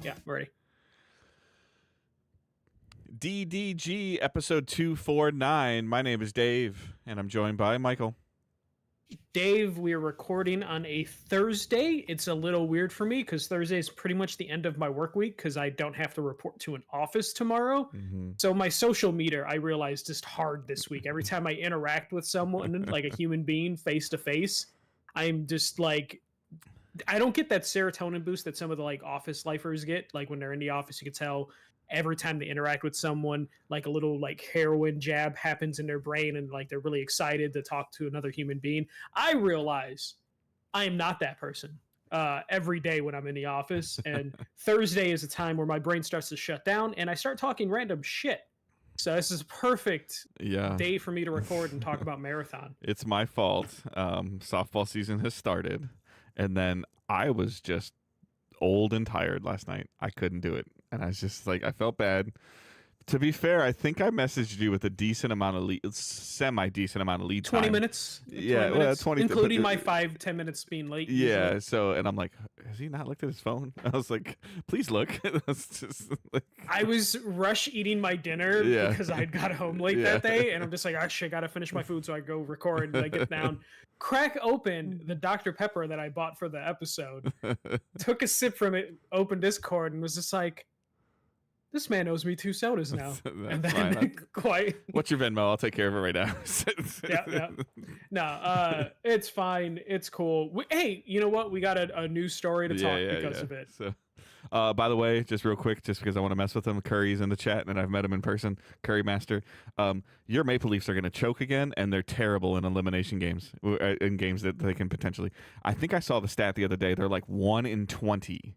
Yeah, ready. DDG episode 249. My name is Dave, and I'm joined by Michael. Dave, we are recording on a Thursday. It's a little weird for me because Thursday is pretty much the end of my work week because I don't have to report to an office tomorrow. Mm-hmm. So my social meter, I realized, is hard this week. Every time I interact with someone, like a human being, face to face, I'm just like, I don't get that serotonin boost that some of the like office lifers get. Like when they're in the office, you can tell every time they interact with someone, like a little like heroin jab happens in their brain and like they're really excited to talk to another human being. I realize I am not that person every day when I'm in the office. And Thursday is a time where my brain starts to shut down and I start talking random shit. So this is a perfect day for me to record and talk about marathon. It's my fault. Softball season has started, and then I was just old and tired last night. I couldn't do it, and I was just like, I felt bad. To be fair, I think I messaged you with a decent amount of semi-decent amount of lead 20 time. minutes. Yeah, 20 minutes, 20 including my 5-10 minutes being late. Yeah, usually. so, and I'm like, has he not looked at his phone? I was like, please look. just like, I was rush eating my dinner because I got home late that day, and I'm just like, actually, I gotta finish my food so I go record. And I get down, crack open the Dr. Pepper that I bought for the episode, took a sip from it, opened Discord, and was just like, this man owes me 2 sodas now. And then What's your Venmo? I'll take care of it right now. yeah. No, it's fine. It's cool. Hey, you know what? We got a news story to talk because of it. So, by the way, just real quick, just because I want to mess with him, Curry's in the chat, and I've met him in person. Curry Master, your Maple Leafs are going to choke again, and they're terrible in elimination games, in games that they can potentially. I think I saw the stat the other day. They're like 1 in 20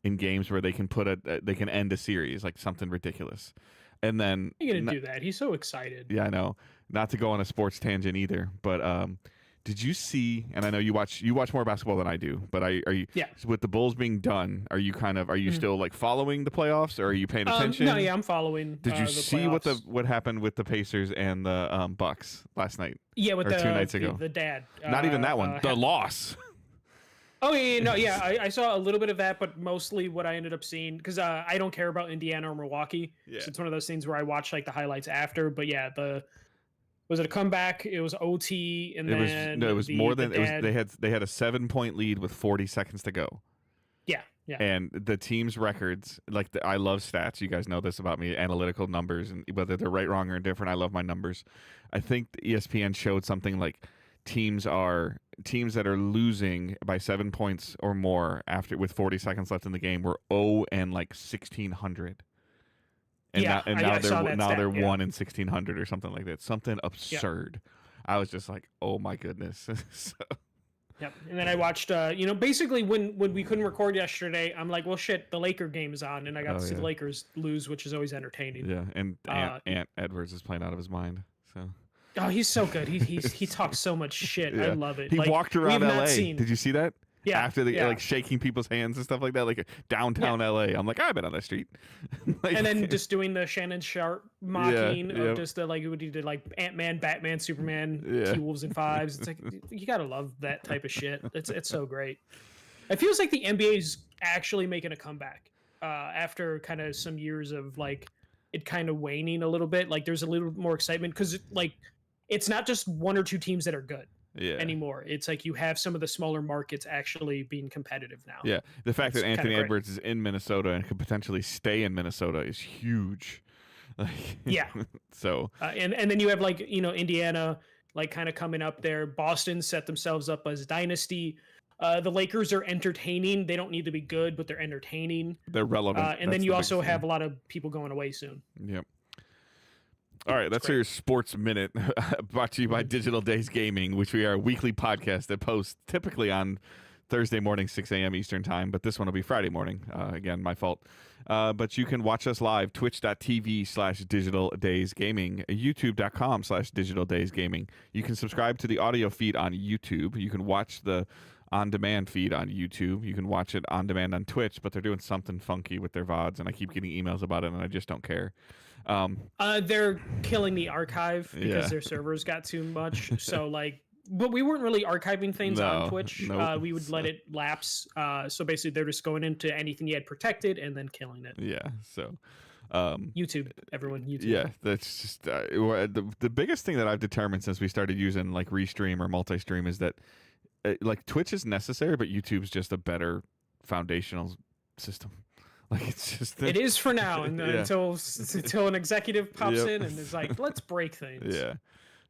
in games where they can they can end a series, like something ridiculous. And then you're gonna do that. He's so excited. Yeah, I know. Not to go on a sports tangent either, but did you see? And I know you watch more basketball than I do, but are you? Yeah. With the Bulls being done, are you still like following the playoffs, or are you paying attention? No, yeah, I'm following. Did you the see playoffs. what happened with the Pacers and the Bucks last night? Yeah, with 2 nights ago. The dad. Not even that one. The loss. Oh yeah. I saw a little bit of that, but mostly what I ended up seeing because I don't care about Indiana or Milwaukee. Yeah. So it's one of those things where I watch like the highlights after. But yeah, was it a comeback? It was OT, and it was more than it was. They had a 7-point lead with 40 seconds to go. Yeah. And the team's records, like I love stats. You guys know this about me, analytical numbers, and whether they're right, wrong, or indifferent, I love my numbers. I think ESPN showed something like teams that are losing by 7 points or more with 40 seconds left in the game were 0 and like 1,600. And now they're 1 in 1,600 or something like that. Something absurd. Yeah. I was just like, oh my goodness. Yep. And then I watched, basically when we couldn't record yesterday, I'm like, well, shit, the Laker game is on, and I got to see the Lakers lose, which is always entertaining. Yeah, and Ant Edwards is playing out of his mind. So. Oh, he's so good. He talks so much shit. Yeah. I love it. He walked around LA. Did you see that? Yeah. After like shaking people's hands and stuff like that, like downtown LA. I'm like, I've been on that street. And then just doing the Shannon Sharp mocking of just the like what he did, like Ant-Man, Batman, Superman, T-Wolves and Fives. It's like you gotta love that type of shit. It's so great. It feels like the NBA is actually making a comeback after kind of some years of like it kind of waning a little bit. Like there's a little more excitement because like it's not just 1 or 2 teams that are good. Anymore. It's like you have some of the smaller markets actually being competitive now. Yeah. The fact that Anthony Edwards is in Minnesota and could potentially stay in Minnesota is huge. Yeah. So and then you have like, Indiana like kind of coming up there. Boston set themselves up as a dynasty. The Lakers are entertaining. They don't need to be good, but they're entertaining. They're relevant. And then you also have a lot of people going away soon. Yep. All right, that's your Sports Minute, brought to you by Digital Days Gaming, which we are a weekly podcast that posts typically on Thursday morning, 6 a.m. Eastern time, but this one will be Friday morning. Again, my fault. But you can watch us live, twitch.tv/Digital Days Gaming, youtube.com/Digital Days Gaming. You can subscribe to the audio feed on YouTube. You can watch the on-demand feed on YouTube. You can watch it on demand on Twitch, but they're doing something funky with their VODs, and I keep getting emails about it, and I just don't care. They're killing the archive because their servers got too much. So like but we weren't really archiving things on No, Twitch. nope. We would let it lapse. So basically, they're just going into anything you had protected and then killing it. Yeah. So, YouTube, everyone, YouTube. yeah, that's just the biggest thing that I've determined since we started using like Restream or multi-stream is that like Twitch is necessary, but YouTube's just a better foundational system. Like it's just It is for now, and Yeah. until an executive pops Yep. in and is like, "Let's break things." Yeah.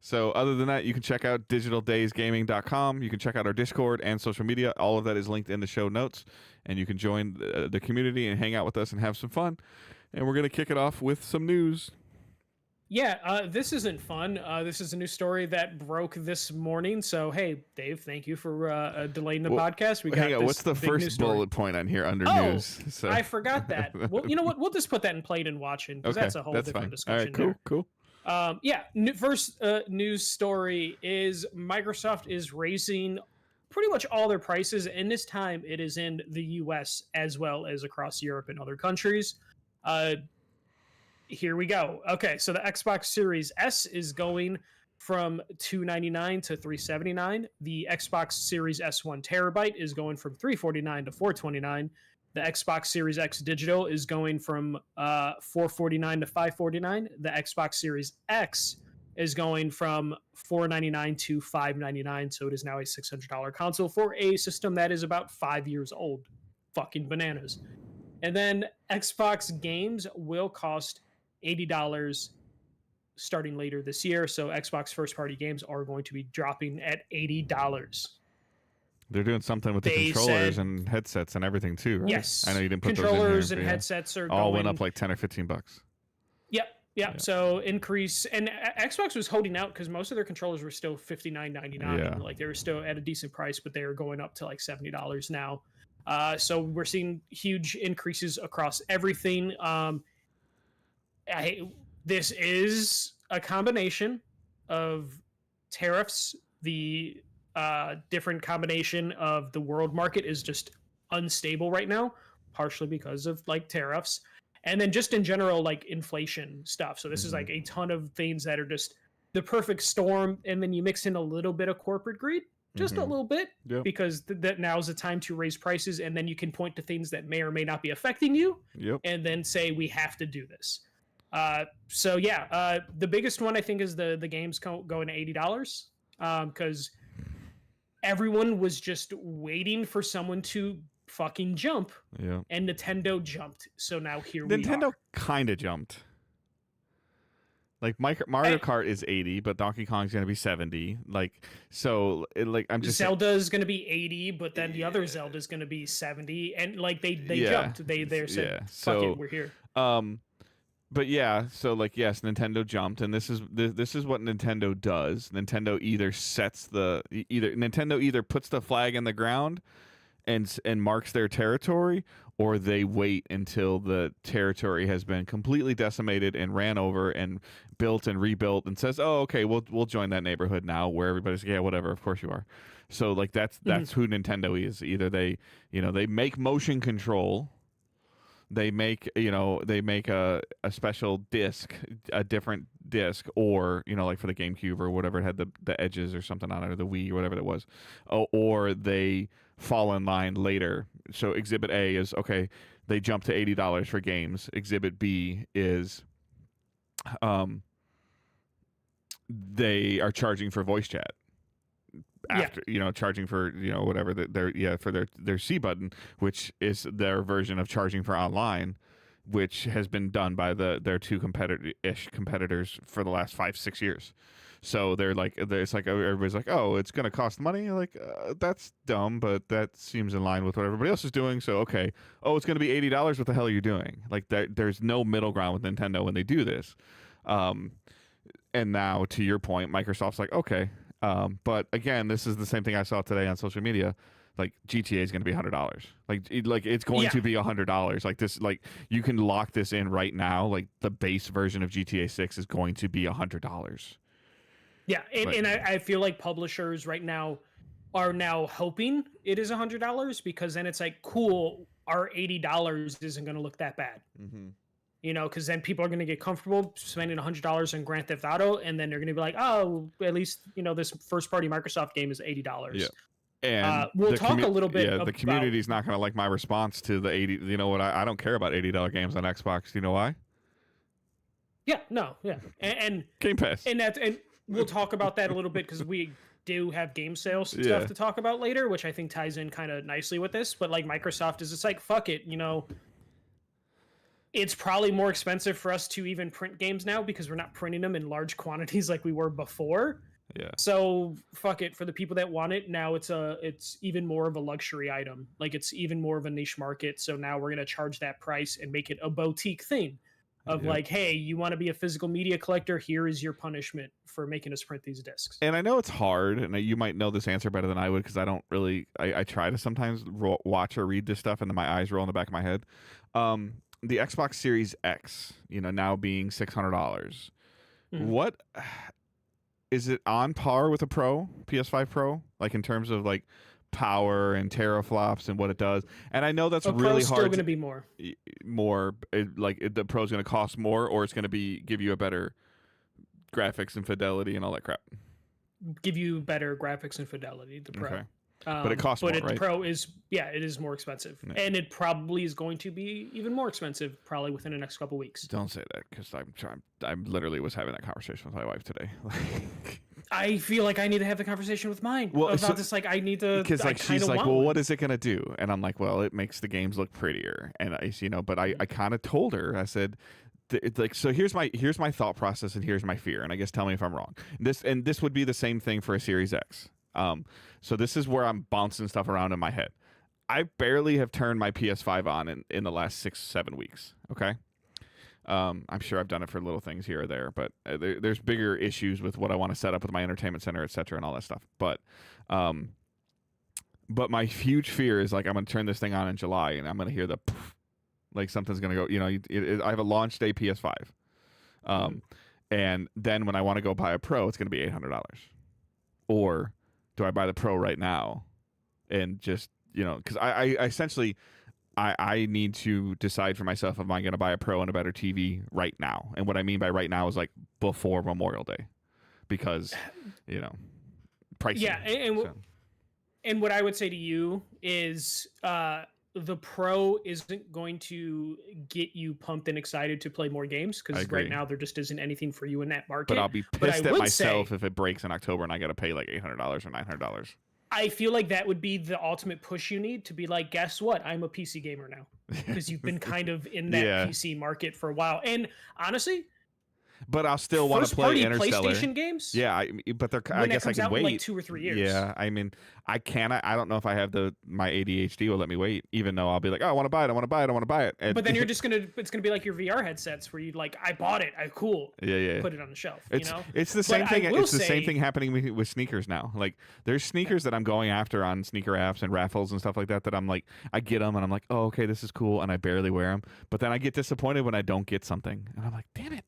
So other than that, you can check out digitaldaysgaming.com. You can check out our Discord and social media. All of that is linked in the show notes, and you can join the community and hang out with us and have some fun. And we're gonna kick it off with some news. Yeah, this isn't fun. This is a new story that broke this morning. So, hey, Dave, thank you for delaying the podcast. We got Hang on, this what's the big news first story. bullet point on here under Oh, news? So. I forgot that. Well, you know what? We'll just put that in played and watching because Okay, that's a whole that's different fine. discussion. All right, cool, there. cool. Yeah. First news story is Microsoft is raising pretty much all their prices, and this time it is in the U.S. as well as across Europe and other countries. Here we go. Okay, so the Xbox Series S is going from $299 to $379. The Xbox Series S 1 terabyte is going from $349 to $429. The Xbox Series X Digital is going from $449 to $549. The Xbox Series X is going from $499 to $599. So it is now a $600 console for a system that is about 5 years old. Fucking bananas. And then Xbox games will cost $80 starting later this year. So Xbox first party games are going to be dropping at $80. They're doing something with the They controllers said- and headsets and everything too, right? Yes. I know you didn't put controllers those in and here, headsets are all going went up like 10 or 15 bucks. Yep. Yeah. So increase, and Xbox was holding out because most of their controllers were still $59.99. Yeah. Like they were still at a decent price, but they are going up to like $70 now. So we're seeing huge increases across everything. This is a combination of tariffs. The different combination of the world market is just unstable right now, partially because of like tariffs. And then just in general, like inflation stuff. So this is like a ton of things that are just the perfect storm. And then you mix in a little bit of corporate greed, just a little bit, Yep. because that now is the time to raise prices. And then you can point to things that may or may not be affecting you, Yep. and then say we have to do this. So yeah, the biggest one I think is the games going to $80, because everyone was just waiting for someone to fucking jump, Yeah. and Nintendo jumped. So now here we Nintendo are. kind of jumped. Like Mario Kart is 80, but Donkey Kong's gonna be 70. Like so, I'm just Zelda is going to be 80, but then the other Zelda is going to be 70, and like they Yeah. jumped. They said, Yeah. "Fuck So it, we're here." But yeah, so like yes, Nintendo jumped, and this is what Nintendo does. Nintendo either puts the flag in the ground and marks their territory, or they wait until the territory has been completely decimated and ran over and built and rebuilt, and says, "Oh, okay, we'll join that neighborhood now," where everybody's yeah, whatever, of course you are. So like that's who Nintendo is. Either they make motion control. They make a special disc, a different disc, or like for the GameCube or whatever, it had the edges or something on it, or the Wii or whatever that was, or they fall in line later. So Exhibit A is okay. They jump to $80 for games. Exhibit B is, they are charging for voice chat. After charging for whatever for their C button, which is their version of charging for online, which has been done by their two competitors for the last 5-6 years. So it's like everybody's like, oh, it's gonna cost money. Like that's dumb, but that seems in line with what everybody else is doing. So okay, oh, it's gonna be $80. What the hell are you doing? Like there's no middle ground with Nintendo when they do this. And now to your point, Microsoft's like, okay. But again, this is the same thing I saw today on social media. Like GTA is going to be $100. Like it's going to be $100. Like this, like you can lock this in right now. Like the base version of GTA 6 is going to be $100. Yeah, and I feel like publishers right now are now hoping it is $100, because then it's like, cool, our $80 isn't going to look that bad. Mm-hmm. because then people are going to get comfortable spending $100 on Grand Theft Auto, and then they're going to be like, oh, at least this first party Microsoft game is $80. Yeah. And we'll talk a little bit. Yeah, the community's not going to like my response to the 80. You know what? I don't care about $80 games on Xbox. You know why? Yeah, no, yeah, and Game Pass. And we'll talk about that a little bit because we do have game sales stuff to talk about later, which I think ties in kind of nicely with this. But like Microsoft is just like, fuck it, it's probably more expensive for us to even print games now because we're not printing them in large quantities like we were before. Yeah. So fuck it, for the people that want it now, it's even more of a luxury item. Like it's even more of a niche market. So now we're gonna charge that price and make it a boutique thing. Of like, hey, you want to be a physical media collector? Here is your punishment for making us print these discs. And I know it's hard, and you might know this answer better than I would because I don't really. I try to sometimes watch or read this stuff, and then my eyes roll in the back of my head. The Xbox Series X, now being $600. What is it on par with a Pro, PS5 Pro, like in terms of like power and teraflops and what it does? And I know that's really hard. Still going to be more. The Pro's going to cost more, or it's going to give you a better graphics and fidelity and all that crap. Give you better graphics and fidelity. The Pro. Okay. But it costs more, right? The Pro is, it is more expensive. Yeah. And it probably is going to be even more expensive probably within the next couple weeks. Don't say that because I literally was having that conversation with my wife today. I feel like I need to have the conversation with mine about this. Like I need to, because like she's like, well, what is it gonna do? And I'm like, well, it makes the games look prettier. And but I kind of told her, I said, so here's my thought process and here's my fear, and I guess tell me if I'm wrong. This would be the same thing for a Series X. So this is where I'm bouncing stuff around in my head. I barely have turned my PS5 on in the last 6-7 weeks. Okay. I'm sure I've done it for little things here or there, but there's bigger issues with what I want to set up with my entertainment center, et cetera, and all that stuff. But my huge fear is like I'm going to turn this thing on in July and I'm going to hear the poof, like something's going to go. I have a launch day PS5, and then when I want to go buy a Pro, it's going to be $800. Or do I buy the Pro right now and just because I essentially. I need to decide for myself if I'm going to buy a Pro and a better TV right now. And what I mean by right now is like before Memorial Day because, pricing. Yeah. And what I would say to you is the Pro isn't going to get you pumped and excited to play more games because right now there just isn't anything for you in that market. But I'll be pissed at myself if it breaks in October and I got to pay like $800 or $900. I feel like that would be the ultimate push you need to be like, guess what? I'm a PC gamer now because you've been kind of in that PC market for a while. And honestly, but I'll still want to play Interstellar. PlayStation games. Yeah, I guess I can wait like 2 or 3 years. Yeah, I mean, I don't know if I have my ADHD will let me wait, even though I'll be like, oh, I want to buy it, I want to buy it. And, but then it's gonna be like your VR headsets where you like, I bought it, cool. Yeah. Put it on the shelf. It's the same thing. It's the same thing happening with sneakers now. Like, there's sneakers that I'm going after on sneaker apps and raffles and stuff like that. That I'm like, I get them and I'm like, oh, okay, this is cool, and I barely wear them. But then I get disappointed when I don't get something, and I'm like, damn it.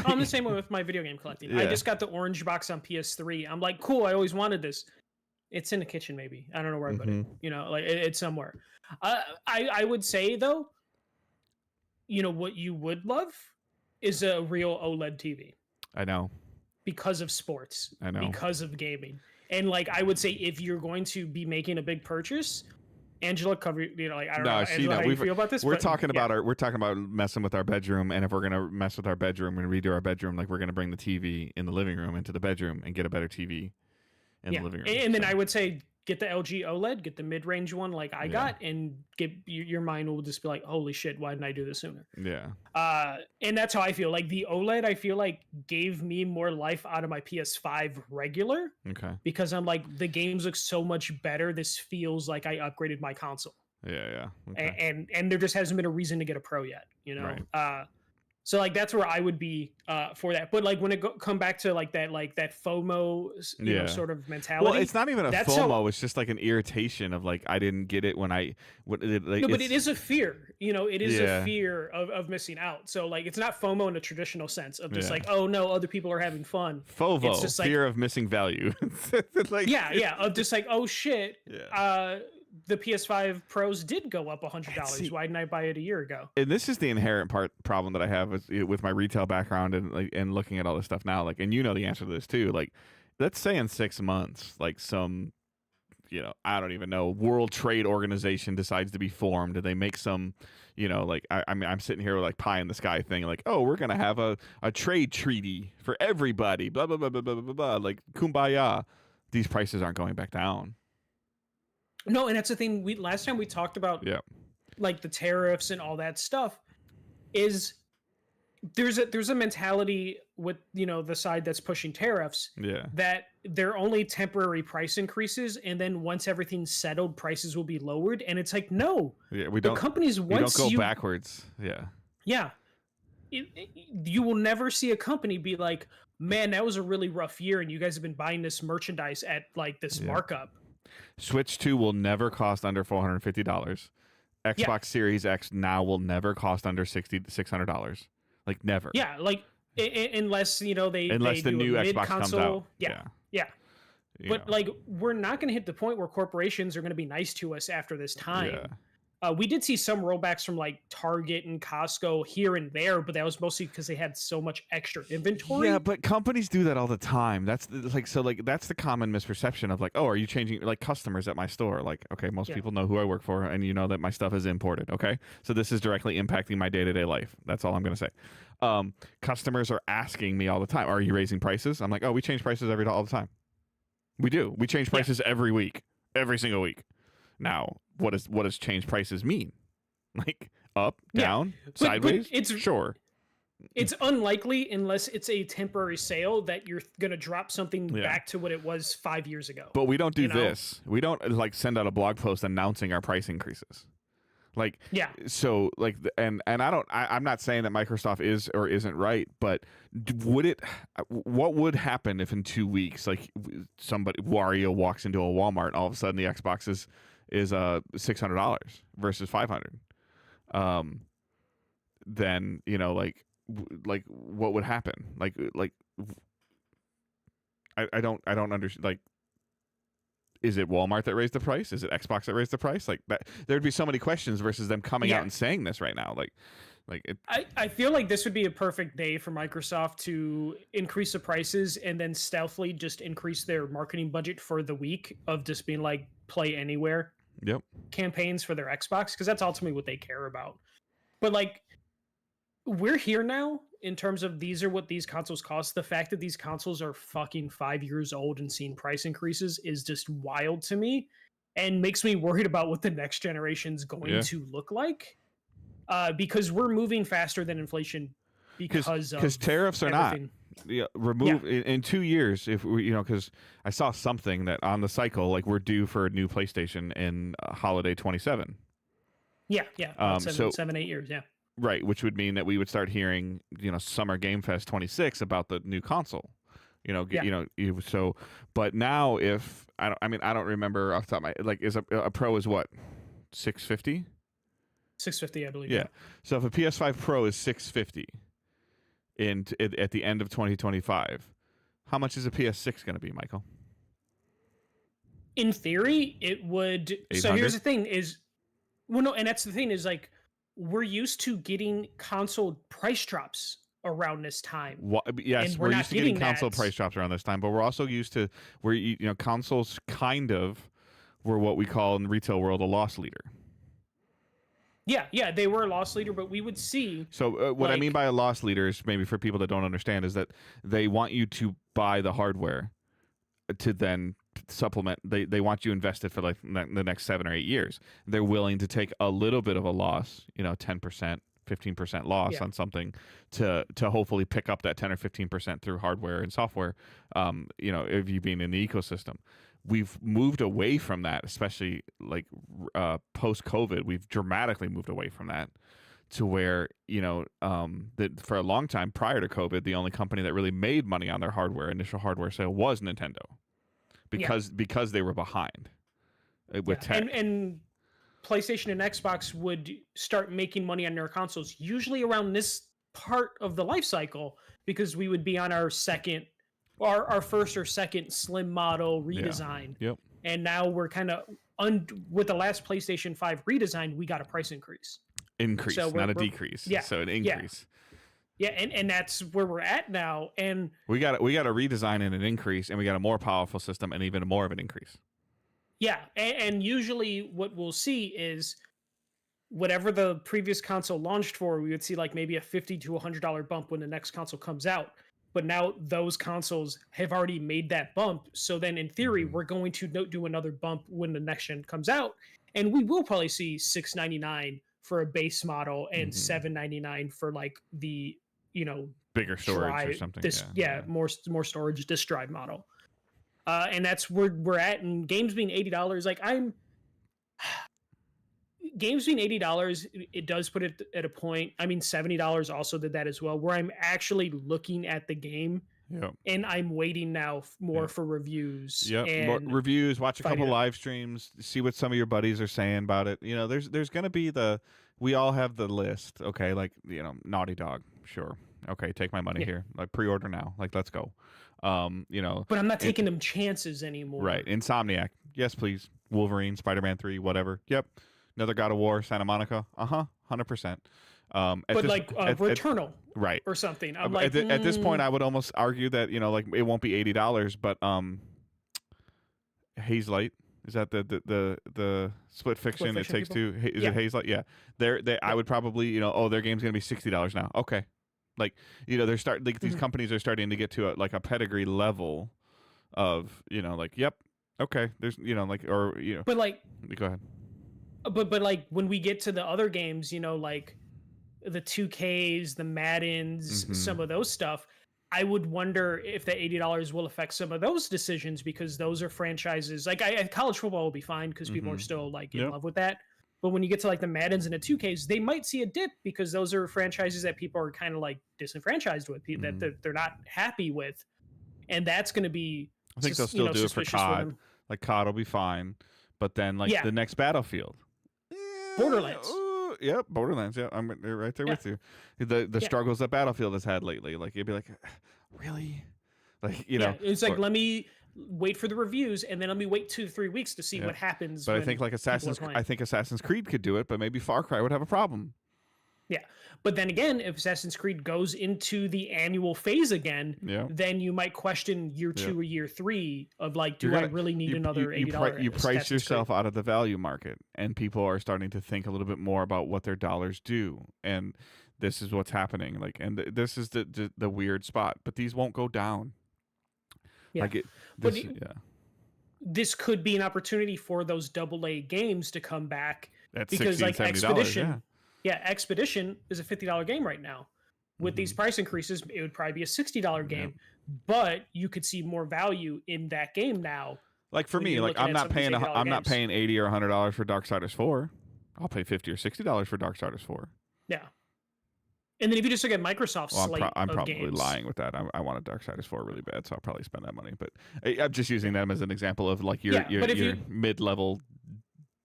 I'm the same way with my video game collecting. I just got the orange box on PS3. I'm like, cool, I always wanted this. It's in the kitchen, maybe. I don't know where I put it. Like it's somewhere. I would say though, what you would love is a real OLED TV. I know. Because of sports. I know. Because of gaming. And like I would say if you're going to be making a big purchase, Angela covered, I don't know Angela, how you feel about this. We're talking about messing with our bedroom, and if we're gonna mess with our bedroom and redo our bedroom, like we're gonna bring the TV in the living room into the bedroom and get a better TV in the living room. And then I would say get the LG OLED, get the mid-range one like I got, and get your mind will just be like, holy shit, why didn't I do this sooner? Yeah. And that's how I feel. Like the OLED, I feel like gave me more life out of my PS5 regular. Okay. Because I'm like, the games look so much better. This feels like I upgraded my console. Yeah. Okay. And there just hasn't been a reason to get a Pro yet. Right. So like that's where I would be for that. But like when it come back to like that FOMO sort of mentality. Well, it's not even a FOMO. It's just like an irritation of like I didn't get it when I. But it is a fear. It is a fear of missing out. So like it's not FOMO in a traditional sense of just like, oh no, other people are having fun. FOVO, it's just like, fear of missing value. Of just like, oh shit. the PS5 Pros did go up $100. See- Why didn't I buy it a year ago? And this is the inherent problem that I have with my retail background and like and looking at all this stuff now. Like, and you know the answer to this too. Like, let's say in 6 months, like some, I don't even know, World Trade Organization decides to be formed, and they make some, like I mean, I'm sitting here with like pie in the sky thing, like, oh, we're gonna have a trade treaty for everybody, blah blah blah blah blah blah blah, like kumbaya. These prices aren't going back down. No, and that's the thing. Last time we talked about, like the tariffs and all that stuff, is there's a mentality with the side that's pushing tariffs, that they're only temporary price increases, and then once everything's settled, prices will be lowered. And it's like, no, we don't. Companies once you don't go backwards. You will never see a company be like, man, that was a really rough year, and you guys have been buying this merchandise at like this markup. Switch 2 will never cost under $450. Xbox Series X now will never cost under $600. Like never. Yeah, like unless they the do new a Xbox comes out. Yeah. But like, we're not going to hit the point where corporations are going to be nice to us after this time. We did see some rollbacks from like Target and Costco here and there, but that was mostly because they had so much extra inventory. Yeah, but companies do that all the time. That's that's the common misperception of like, oh, are you changing, like customers at my store? Like, okay, most people know who I work for, and you know that my stuff is imported. Okay, so this is directly impacting my day-to-day life. That's all I'm going to say. Customers are asking me all the time, are you raising prices? I'm like, oh, we change prices all the time. We do. We change prices every week, every single week. Now, what does change prices mean? Like up, down, sideways? It's sure. It's unlikely, unless it's a temporary sale, that you're going to drop something back to what it was 5 years ago. But we don't do this. We don't like send out a blog post announcing our price increases. Like, so like, and I'm not saying that Microsoft is or isn't right, but what would happen if in 2 weeks, like Wario walks into a Walmart and all of a sudden the Xbox is $600 versus $500? Then, like what would happen? I don't understand. Like, is it Walmart that raised the price? Is it Xbox that raised the price? Like that, there'd be so many questions versus them coming out and saying this right now. I feel like this would be a perfect day for Microsoft to increase the prices and then stealthily just increase their marketing budget for the week of just being like play anywhere campaigns for their Xbox, because that's ultimately what they care about. But like, we're here now in terms of these are what these consoles cost. The fact that these consoles are fucking 5 years old and seeing price increases is just wild to me, and makes me worried about what the next generation's going to look like. Because we're moving faster than inflation because tariffs are everything. Remove in 2 years. If we, because I saw something that on the cycle, like we're due for a new PlayStation in holiday 27. Yeah. 7, 8 years. Yeah. Right, which would mean that we would start hearing, Summer Game Fest 26 about the new console. So, but now if I don't remember off the top of my, like, is a Pro is what, $650? $650, I believe. Yeah. So if a PS5 Pro is $650 at the end of 2025, how much is a PS6 going to be, Michael? In theory, it would. 800? So here's the thing: and that's the thing is like, we're used to getting console price drops around this time. Yes, we're used to getting console price drops around this time, but we're also used to consoles kind of were what we call in the retail world a loss leader. Yeah, they were a loss leader, but we would see. So what I mean by a loss leader is, maybe for people that don't understand, is that they want you to buy the hardware to then supplement. They want you invested for like the next 7 or 8 years. They're willing to take a little bit of a loss, 10%, 15% loss on something to hopefully pick up that 10 or 15% through hardware and software. If you being in the ecosystem. We've moved away from that, especially like post-COVID. We've dramatically moved away from that to where, that for a long time prior to COVID, the only company that really made money on their initial hardware sale was Nintendo, because they were behind with tech. And PlayStation and Xbox would start making money on their consoles usually around this part of the life cycle, because we would be on our first or second slim model redesign. Yep. And now we're kind of with the last PlayStation 5 redesign, we got a price increase. Increase, So not a decrease. Yeah. So an increase. Yeah, and that's where we're at now. And we got a redesign and an increase, and we got a more powerful system and even more of an increase. Yeah, and usually what we'll see is whatever the previous console launched for, we would see like maybe a $50 to $100 bump when the next console comes out. But now those consoles have already made that bump. So then in theory, we're going to do another bump when the next gen comes out. And we will probably see $699 for a base model and $799 for like the, bigger storage or something. More storage, disk drive model. And that's where we're at. And games being $80, like games being $80, it does put it at a point. I mean, $70 also did that as well, where I'm actually looking at the game and I'm waiting now more for reviews. And reviews, watch a couple live streams, see what some of your buddies are saying about it. There's going to be we all have the list. Okay. Like, Naughty Dog. Sure. Okay. Take my money here. Like pre-order now. Like, let's go. But I'm not taking them chances anymore. Right. Insomniac. Yes, please. Wolverine, Spider-Man 3, whatever. Yep. Another God of War, Santa Monica. 100%. But Returnal, right, or something. I'm at this point, I would almost argue that like it won't be $80, but Hazelight, is that the split fiction? It Takes Two. Is it Hazelight? Yeah. I would probably their game's gonna be $60 now. Okay, like these companies are starting to get to a pedigree level of yep, okay, there's but like go ahead. But like when we get to the other games, like the 2Ks, the Maddens, some of those stuff, I would wonder if the $80 will affect some of those decisions, because those are franchises. Like college football will be fine because people are still like in love with that. But when you get to like the Maddens and the 2Ks, they might see a dip because those are franchises that people are kind of like disenfranchised with, that they're not happy with, and that's going to be. I think they'll still do it for COD. Like COD will be fine, but then the next Battlefield. Borderlands. Yep, Borderlands. Yeah, I'm right there with you. The struggles that Battlefield has had lately, like you'd be like, really, like it's like let me wait for the reviews and then let me wait 2 to 3 weeks to see what happens. But I think Assassin's Creed could do it, but maybe Far Cry would have a problem. Yeah, but then again, if Assassin's Creed goes into the annual phase again, then you might question year 2 or year 3 of like, do I really need another $80? You price yourself out of the value market, and people are starting to think a little bit more about what their dollars do, and this is what's happening. Like, and this is the weird spot. But these won't go down. Yeah, this could be an opportunity for those AA games to come back. That's because like $60, Expedition. Yeah, Expedition is a $50 game right now. With these price increases, it would probably be a $60 game, but you could see more value in that game now. Like for me, like I'm not paying $80 or $100 for Darksiders 4. I'll pay $50 or $60 for Darksiders 4. Yeah. And then if you just look at Microsoft's slate I'm of probably games, lying with that. I want a Darksiders 4 really bad, so I'll probably spend that money. But I'm just using them as an example of like your mid-level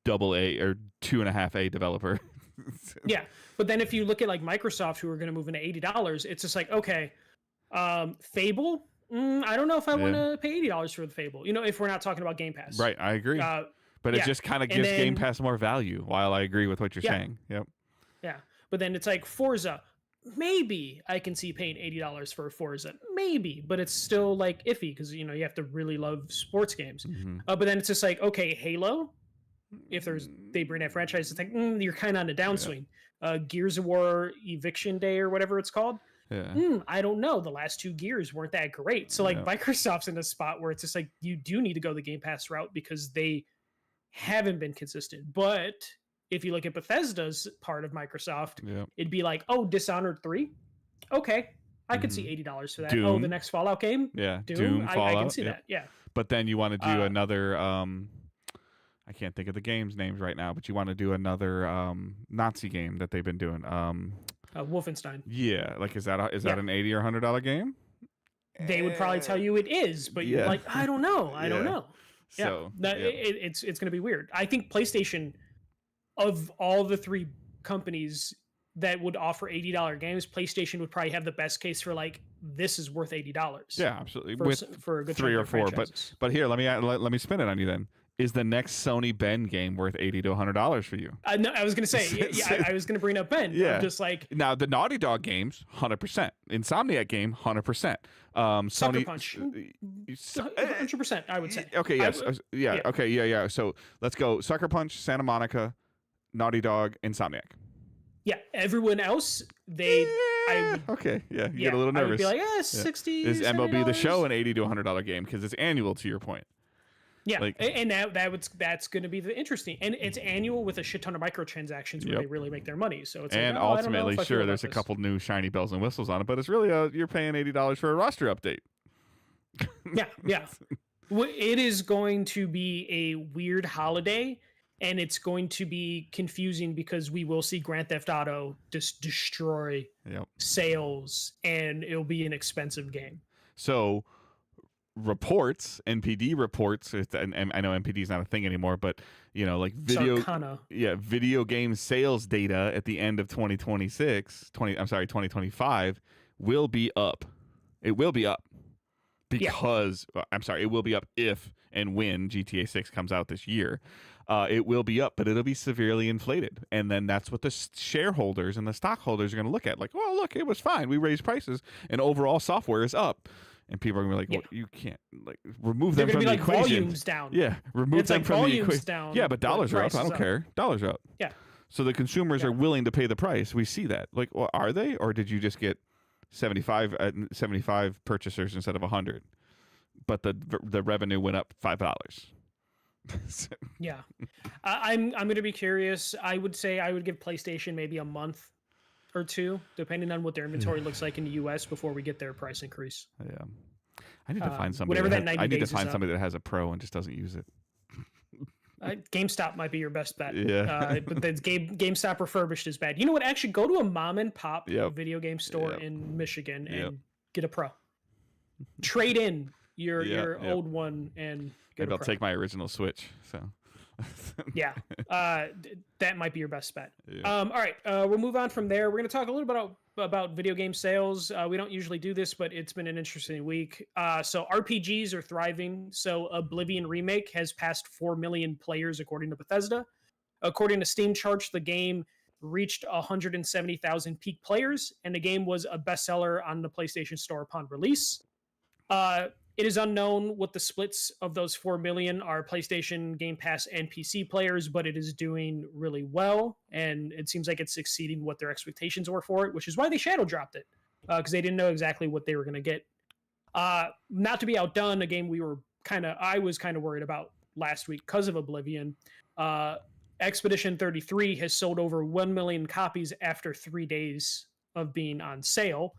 AA or 2.5A developer. Yeah, but then if you look at like Microsoft, who are going to move into $80, it's just like, okay, Fable, I don't know if I want to pay $80 for the Fable. If we're not talking about Game Pass, right? I agree, but it just kind of gives Game Pass more value. While I agree with what you're saying, yep. Yeah, but then it's like Forza. Maybe I can see paying $80 for a Forza, maybe, but it's still like iffy because you have to really love sports games. But then it's just like, okay, Halo. If they bring that franchise, it's like you're kind of on a downswing. Gears of War Eviction Day or whatever it's called. I don't know. The last 2 Gears weren't that great. So like Microsoft's in a spot where it's just like you do need to go the Game Pass route because they haven't been consistent. But if you look at Bethesda's part of Microsoft, it'd be like, oh, Dishonored 3. Okay, I could see $80 for that. Doom. Oh, the next Fallout game. Yeah, Doom. Fallout. I can see that. Yeah. But then you want to do another. I can't think of the game's names right now, but you want to do another Nazi game that they've been doing. Wolfenstein. Yeah, like is that an $80 or $100 game? They would probably tell you it is, but you're like, I don't know. I don't know. So it's going to be weird. I think PlayStation, of all the 3 companies that would offer $80 games, PlayStation would probably have the best case for like, this is worth $80. Yeah, absolutely. For a good 3 or 4, but here, let me spin it on you then. Is the next Sony Ben game worth $80 to $100 for you? No, I was gonna say, I was gonna bring up Ben. Yeah. I'm just like, now the Naughty Dog games, 100%. Insomniac game, 100%. Sucker Sony, Punch, 100%. I would say. Okay. Yes. yeah. Okay. Yeah. So let's go. Sucker Punch, Santa Monica, Naughty Dog, Insomniac. Yeah. Everyone else, okay. Yeah. You get a little nervous. I would be like, 60. Is MLB $70? The Show an $80 to $100 game because it's annual? To your point. Yeah, and that's going to be the interesting, and it's annual with a shit ton of microtransactions where they really make their money. So it's and like, ultimately, sure, there's a couple new shiny bells and whistles on it, but it's really you're paying $80 for a roster update. Yeah. It is going to be a weird holiday, and it's going to be confusing because we will see Grand Theft Auto just destroy sales, and it'll be an expensive game. So. NPD reports, and I know NPD is not a thing anymore, but like video game sales data at the end of 2025 will be up. It will be up because it will be up if and when GTA 6 comes out this year. It will be up, but it'll be severely inflated, and then that's what the shareholders and the stockholders are going to look at. Like, well, look, it was fine. We raised prices, and overall software is up. And people are gonna be like, well, you can't remove them from the equation. Volumes down. Yeah, remove them from the equation. Down, yeah, but dollars are up. I don't care. Dollars are up. Yeah. So the consumers are willing to pay the price. We see that. Like, well, are they, or did you just get 75 purchasers instead of 100? But the revenue went up $5. Yeah, I'm gonna be curious. I would say I would give PlayStation maybe a month or two, depending on what their inventory looks like in the U.S. before we get their price increase. Yeah, I need to find somebody. I need to find somebody that has a Pro and just doesn't use it. GameStop might be your best bet. Yeah, but the GameStop refurbished is bad. You know what? Actually, go to a mom and pop video game store in Michigan and get a Pro. Trade in your old one and get Maybe I'll take my original Switch. So. That might be your best bet. All right, we'll move on from there. We're going to talk a little bit about video game sales. We don't usually do this, but it's been an interesting week. So RPGs are thriving. So Oblivion Remake has passed 4 million players according to Bethesda. According to Steam charts, the game reached 170,000 peak players, and the game was a bestseller on the PlayStation Store upon release. It is unknown what the splits of those 4 million are PlayStation, Game Pass, and PC players, but it is doing really well, and it seems like it's exceeding what their expectations were for it, which is why they shadow dropped it, because they didn't know exactly what they were going to get. Not to be outdone, a game I was kind of worried about last week because of Oblivion. Expedition 33 has sold over 1 million copies after 3 days of being on sale.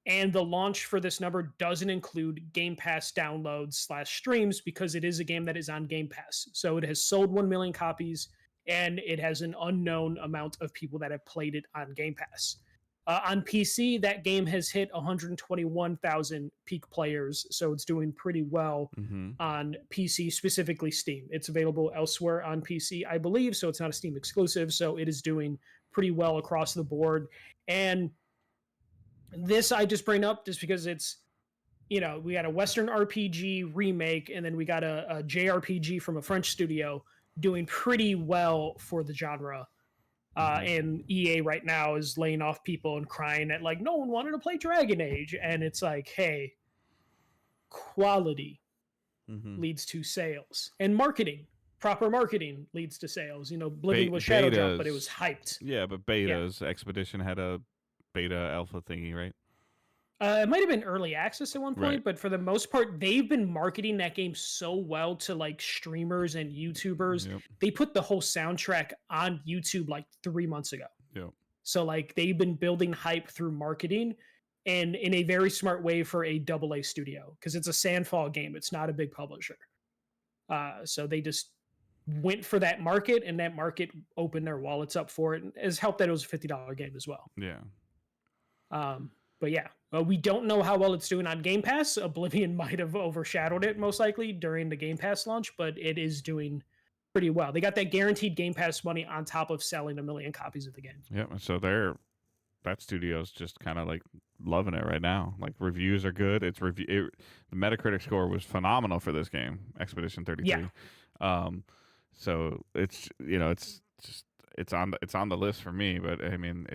And the launch for this number doesn't include Game Pass downloads / streams because it is a game that is on Game Pass. So it has sold 1 million copies, and it has an unknown amount of people that have played it on Game Pass. On PC, that game has hit 121,000 peak players, so it's doing pretty well on PC, specifically Steam. It's available elsewhere on PC, I believe, so it's not a Steam exclusive, so it is doing pretty well across the board. And this I just bring up just because it's, we got a Western RPG remake, and then we got a JRPG from a French studio doing pretty well for the genre. And EA right now is laying off people and crying at no one wanted to play Dragon Age. And it's like, hey, quality leads to sales, and proper marketing leads to sales. Oblivion was shadow drop, but it was hyped. Yeah, but betas, Expedition had a beta alpha thingy, right? It might have been early access at one point, right. But for the most part, they've been marketing that game so well to streamers and YouTubers. Yep. They put the whole soundtrack on YouTube 3 months ago. Yep. So they've been building hype through marketing, and in a very smart way for a AA studio, because it's a Sandfall game. It's not a big publisher. So they just went for that market, and that market opened their wallets up for it, and has helped that it was a $50 game as well. Yeah. But yeah, we don't know how well it's doing on Game Pass. Oblivion might have overshadowed it most likely during the Game Pass launch, but it is doing pretty well. They got that guaranteed Game Pass money on top of selling 1 million copies of the game. Yeah, so they're that studio's just kind of like loving it right now. Like reviews are good. The Metacritic score was phenomenal for this game, Expedition 33. Yeah. So it's it's on the list for me, but I mean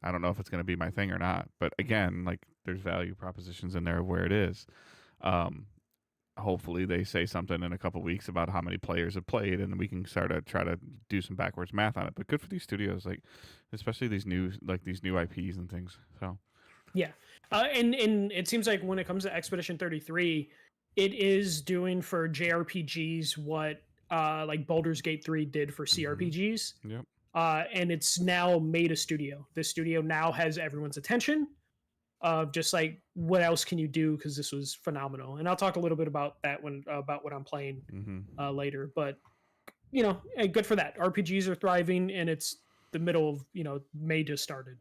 I don't know if it's going to be my thing or not. But again, like there's value propositions in there of where it is. Hopefully they say something in a couple weeks about how many players have played, and we can start to try to do some backwards math on it. But good for these studios, like especially these new IPs and things. So yeah, and it seems like when it comes to Expedition 33, it is doing for JRPGs what like Baldur's Gate 3 did for CRPGs. Yep. And it's now made a studio. The studio now has everyone's attention. Of just like what else can you do, because this was phenomenal, and I'll talk a little bit about that about what I'm playing later. But good for that. RPGs are thriving, and it's the middle of May just started,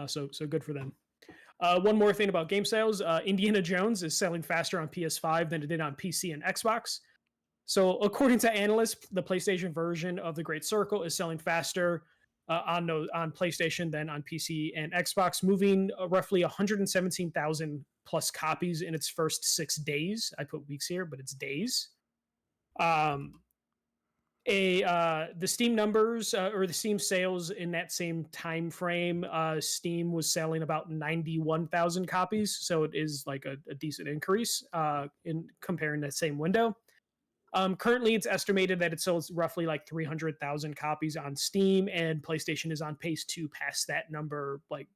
so good for them. One more thing about game sales: Indiana Jones is selling faster on PS5 than it did on PC and Xbox. So according to analysts, the PlayStation version of The Great Circle is selling faster on PlayStation than on PC and Xbox, moving roughly 117,000 plus copies in its first 6 days. I put weeks here, but it's days. The Steam numbers or the Steam sales in that same time frame, Steam was selling about 91,000 copies, so it is like a decent increase in comparing that same window. Currently, it's estimated that it sells roughly like 300,000 copies on Steam, and PlayStation is on pace to pass that number like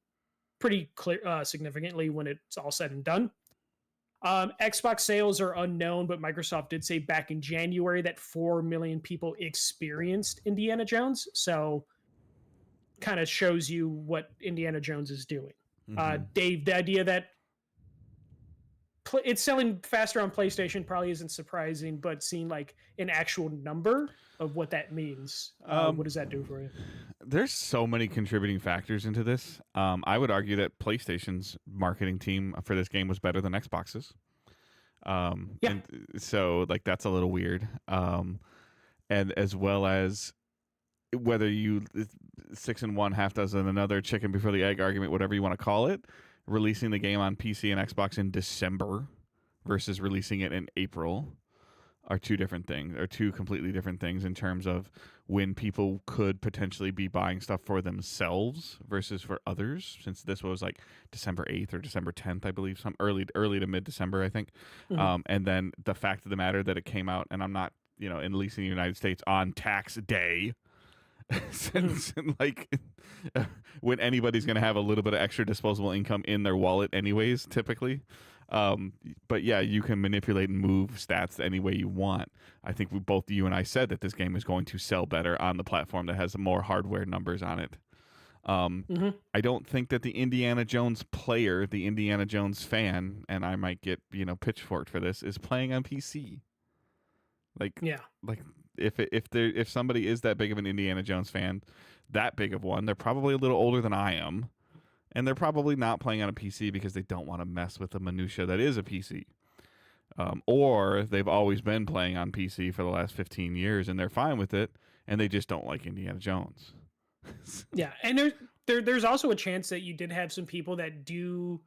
pretty significantly when it's all said and done. Xbox sales are unknown, but Microsoft did say back in January that 4 million people experienced Indiana Jones. So kind of shows you what Indiana Jones is doing. Dave, the idea that it's selling faster on PlayStation probably isn't surprising, but seeing like an actual number of what that means, what does that do for you? There's so many contributing factors into this. I would argue that PlayStation's marketing team for this game was better than Xbox's. And so like that's a little weird. And as well as whether you 6 and 1, half dozen another, chicken before the egg argument, whatever you want to call it. Releasing the game on PC and Xbox in December versus releasing it in April are two completely different things in terms of when people could potentially be buying stuff for themselves versus for others, since this was like December 8th or December 10th, I believe, some early to mid-December, I think. And then the fact of the matter that it came out, and I'm not, at least in the United States, on tax day, since like when anybody's going to have a little bit of extra disposable income in their wallet anyways, typically. But yeah, you can manipulate and move stats any way you want. I think both you and I said that this game is going to sell better on the platform that has more hardware numbers on it. I don't think that the Indiana Jones player, the Indiana Jones fan, and I might get pitchforked for this, is playing on PC. Like if somebody is that big of an Indiana Jones fan, that big of one, they're probably a little older than I am, and they're probably not playing on a PC because they don't want to mess with the minutia that is a PC. Or they've always been playing on PC for the last 15 years and they're fine with it, and they just don't like Indiana Jones. Yeah, and there's also a chance that you did have some people that do,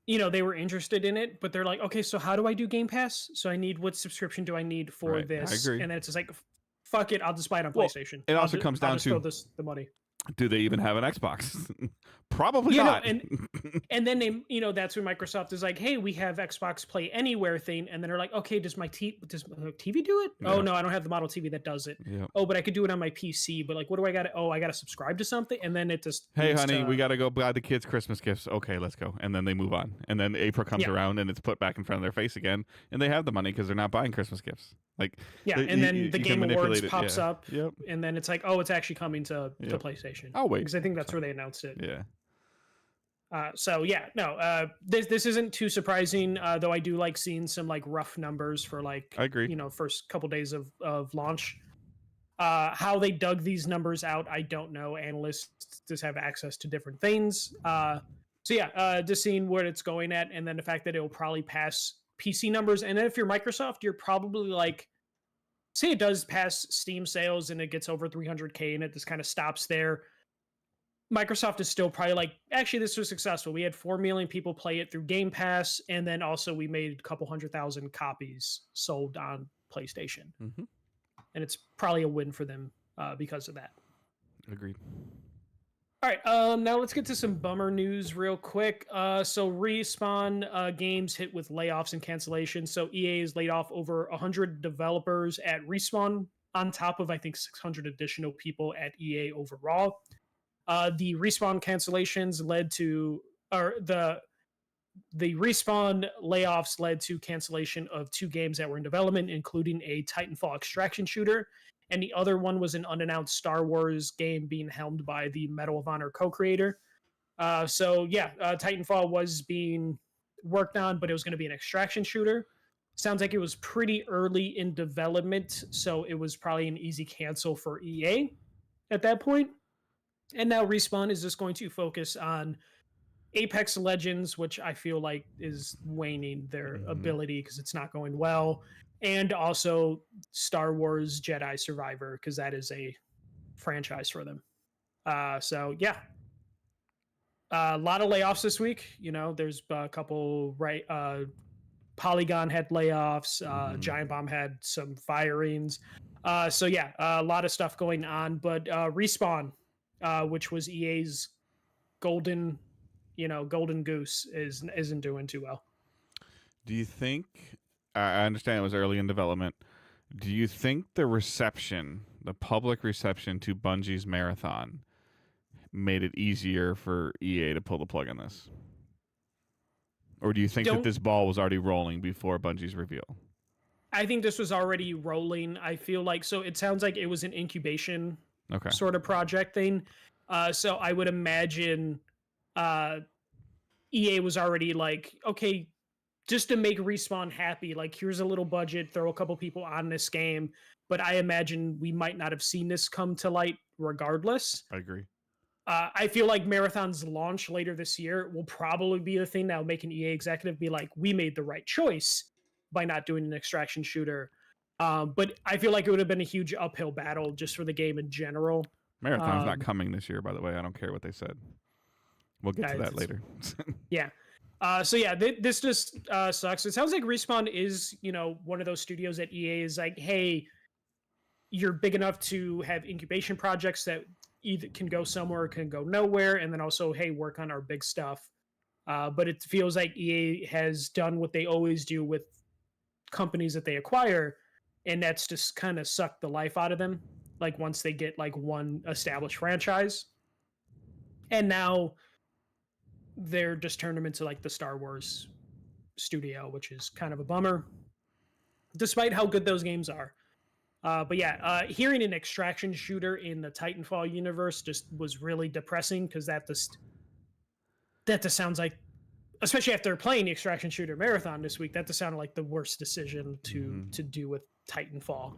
they were interested in it, but they're like, okay, so how do I do Game Pass? So what subscription do I need for this? I agree. And then it's just like, fuck it, I'll just buy it on PlayStation. It also comes down to the money. Do they even have an Xbox? Probably not. And then they, that's when Microsoft is like, hey, we have Xbox Play Anywhere thing, and then they're like, okay, does my TV do it? Yeah. Oh no, I don't have the model TV that does it. Yeah. Oh, but I could do it on my PC. But like, what do I got? I got to subscribe to something, and then it just. Hey, honey, we got to go buy the kids Christmas gifts. Okay, let's go. And then they move on, and then April comes around, and it's put back in front of their face again, and they have the money because they're not buying Christmas gifts. Like and then the Game Awards pops up, and then it's like, oh, it's actually coming to PlayStation. Oh wait, because I think that's where they announced it. Yeah. This isn't too surprising, though I do like seeing some like rough numbers for like, I agree, first couple days of launch. How they dug these numbers out, I don't know. Analysts just have access to different things. Just seeing where it's going at, and then the fact that it will probably pass PC numbers. And then if you're Microsoft, you're probably like, say it does pass Steam sales and it gets over 300K and it just kind of stops there. Microsoft is still probably like, actually, this was successful. We had 4 million people play it through Game Pass, and then also we made a couple 100,000 copies sold on PlayStation, Mm-hmm. and it's probably a win for them because of that. Agreed. All right, now let's get to some bummer news real quick. So Respawn Games hit with layoffs and cancellations. So EA has laid off over 100 developers at Respawn, on top of I think 600 additional people at EA overall. The Respawn cancellations led to, or the Respawn layoffs led to cancellation of 2 games that were in development, including a Titanfall extraction shooter, and the other one was an unannounced Star Wars game being helmed by the Medal of Honor co-creator. Titanfall was being worked on, but it was going to be an extraction shooter. Sounds like it was pretty early in development, so it was probably an easy cancel for EA at that point. And now Respawn is just going to focus on Apex Legends, which I feel like is waning their ability because it's not going well, and also Star Wars Jedi Survivor, because that is a franchise for them. A lot of layoffs this week. You know, there's a couple, right? Polygon had layoffs. Giant Bomb had some firings. A lot of stuff going on. But Respawn, which was EA's golden goose, isn't doing too well. Do you think? I understand it was early in development. Do you think the public reception to Bungie's Marathon, made it easier for EA to pull the plug on this? Or do you think that this ball was already rolling before Bungie's reveal? I think this was already rolling. I feel like, so it sounds like it was an incubation sort of project thing. So I would imagine EA was already like, okay, just to make Respawn happy, like, here's a little budget, throw a couple people on this game. But I imagine we might not have seen this come to light regardless. I agree. I feel like Marathon's launch later this year will probably be the thing that will make an EA executive be like, we made the right choice by not doing an extraction shooter. But I feel like it would have been a huge uphill battle just for the game in general. Marathon's not coming this year, by the way. I don't care what they said. We'll get to that later. Yeah. This just sucks. It sounds like Respawn is, one of those studios that EA is like, hey, you're big enough to have incubation projects that either can go somewhere or can go nowhere. And then also, hey, work on our big stuff. But it feels like EA has done what they always do with companies that they acquire. And that's just kind of sucked the life out of them. Like once they get like one established franchise. And now they're just turned them into like the Star Wars studio, which is kind of a bummer, despite how good those games are. Hearing an extraction shooter in the Titanfall universe just was really depressing, because that just sounds like, especially after playing the extraction shooter Marathon this week, that just sounded like the worst decision to do with Titanfall,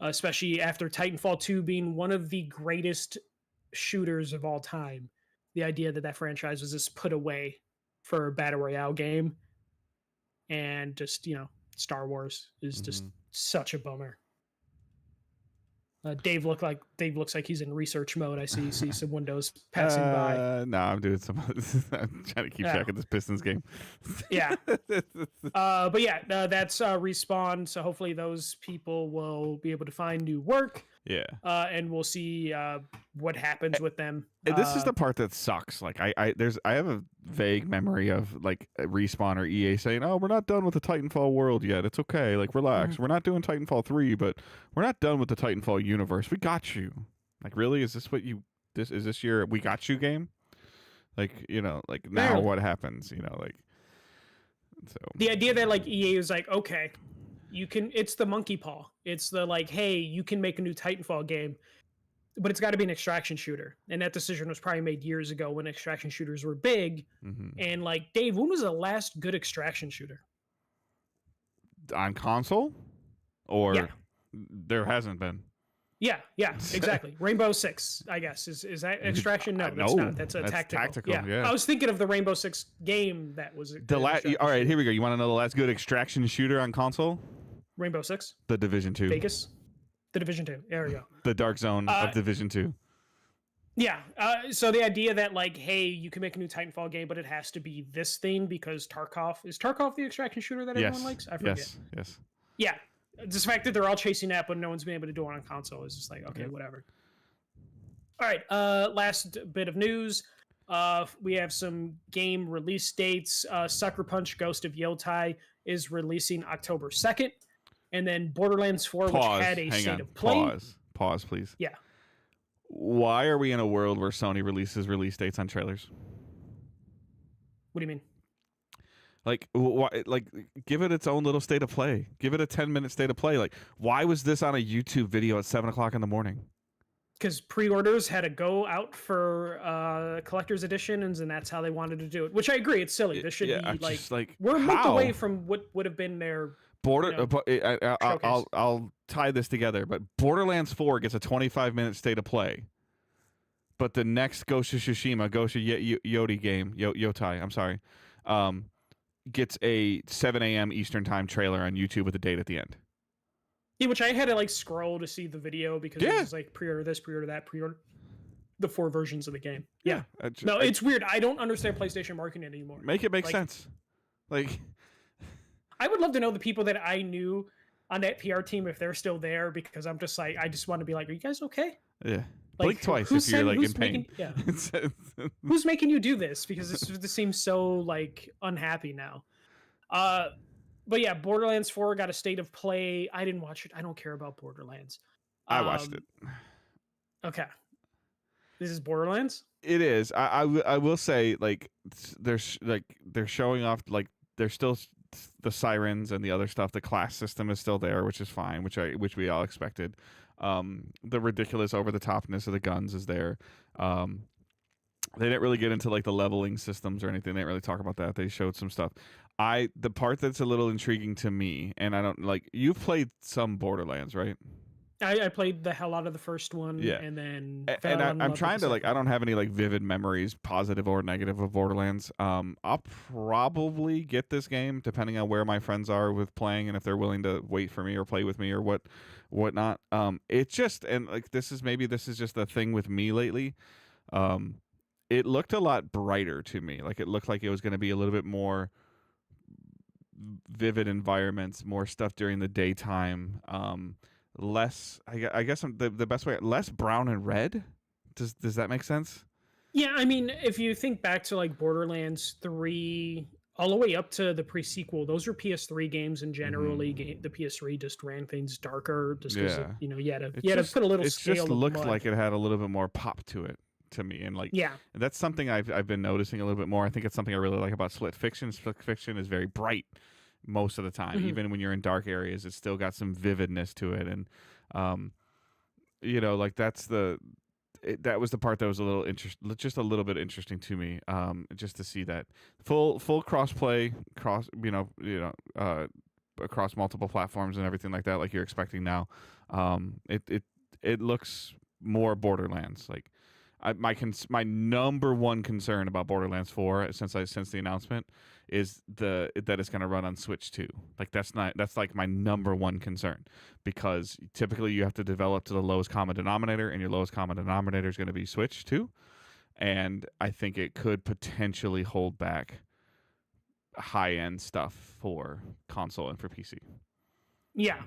especially after Titanfall 2 being one of the greatest shooters of all time. The idea that franchise was just put away for a battle royale game, and just, Star Wars is just such a bummer. Dave looks like he's in research mode. I see some windows passing by. No, I'm doing some. I'm trying to keep track of this Pistons game. Yeah. That's Respawn. So hopefully those people will be able to find new work. Yeah. And we'll see what happens with them. This is the part that sucks. Like I have a vague memory of like Respawn or EA saying, "Oh, we're not done with the Titanfall world yet. It's okay. Like relax. We're not doing Titanfall 3, but we're not done with the Titanfall universe. We got you." Like, really? Is this what you is this your we got you game? Like, like now what happens, like so the idea that like EA is like, okay, it's the monkey paw. It's the like, hey, you can make a new Titanfall game, but it's got to be an extraction shooter. And that decision was probably made years ago when extraction shooters were big. And like, Dave, when was the last good extraction shooter? On console? Or there hasn't been. Yeah, exactly. Rainbow Six, I guess. Is that extraction? No, that's not. That's tactical. Yeah. I was thinking of the Rainbow Six game that was all right, here we go. You want to know the last good extraction shooter on console? Rainbow Six. The Division 2. Vegas. The Division 2. There we go. The Dark Zone of Division 2. Yeah. So the idea that like, hey, you can make a new Titanfall game, but it has to be this thing because Tarkov the extraction shooter that everyone Yes, likes? I forget. yes, yes. Yeah. Just the fact that they're all chasing that, but no one's been able to do it on console is just like, okay, Yep. whatever. All right. Last bit of news. We have some game release dates. Sucker Punch Ghost of Yotai is releasing October 2nd. And then Borderlands 4, which Pause. had a Hang state on. of play. Pause, please. Yeah. Why are we in a world where Sony releases release dates on trailers? What do you mean? Like, why? Like, give it its own little state of play. Give it a 10-minute state of play. Like, why was this on a YouTube video at 7:00 in the morning? Because pre-orders had to go out for collector's editions, and that's how they wanted to do it. Which I agree, it's silly. This should Yeah, be like, just like we're a month how? away from what would have been their Border. you know, I'll tie this together. But Borderlands 4 gets a 25-minute state of play. But the next Ghost of Tsushima, Ghost of Yoti game, Yotai, I'm sorry, gets a 7 a.m. Eastern time trailer on YouTube with a date at the end. Yeah, which I had to like scroll to see the video because it was like pre-order this, pre-order that, pre-order the 4 versions of the game. Yeah. No, it's weird. I don't understand PlayStation marketing anymore. Make it make Like, sense. Like, I would love to know the people that I knew on that PR team if they're still there, because I'm just like, I just want to be like, are you guys okay? yeah. Like, Blink twice who if you're sent- like who's in pain. making- Who's making you do this? Because this seems so like unhappy now. But yeah, Borderlands 4 got a state of play. I didn't watch it. I don't care about Borderlands. I watched it. Okay. This is Borderlands? It is. I will say, like, they're showing off, like, there's still the sirens and the other stuff. The class system is still there, which is fine, which we all expected. The ridiculous over the topness of the guns is there. They didn't really get into like the leveling systems or anything. They didn't really talk about that. They showed some stuff. The part that's a little intriguing to me, and I don't like, you've played some Borderlands, right? I played the hell out of the first one, Yeah. and then I'm trying to like, I don't have any like vivid memories, positive or negative, of Borderlands. I'll probably get this game depending on where my friends are with playing and if they're willing to wait for me or play with me or whatnot. It's just, and like, this is just a thing with me lately. It looked a lot brighter to me. Like, it looked like it was going to be a little bit more vivid environments, more stuff during the daytime. Less, I guess the best way, less brown and red. Does that make sense? Yeah, I mean, if you think back to like Borderlands 3 all the way up to the pre-sequel, those are PS3 games, and generally the PS3 just ran things darker just because you had to put a little scale. It just looked like it had a little bit more pop to it to me, and like, that's something I've been noticing a little bit more. I think it's something I really like about Split Fiction. Split Fiction is very bright most of the time. Even when you're in dark areas, it's still got some vividness to it, and like, that was the part that was a little just a little bit interesting to me, just to see that full crossplay, across multiple platforms and everything like that, like you're expecting now. It looks more Borderlands. Like, my number one concern about Borderlands 4 since the announcement is that it's going to run on Switch 2. Like, that's like my number one concern, because typically you have to develop to the lowest common denominator, and your lowest common denominator is going to be Switch 2, and I think it could potentially hold back high-end stuff for console and for PC. Yeah.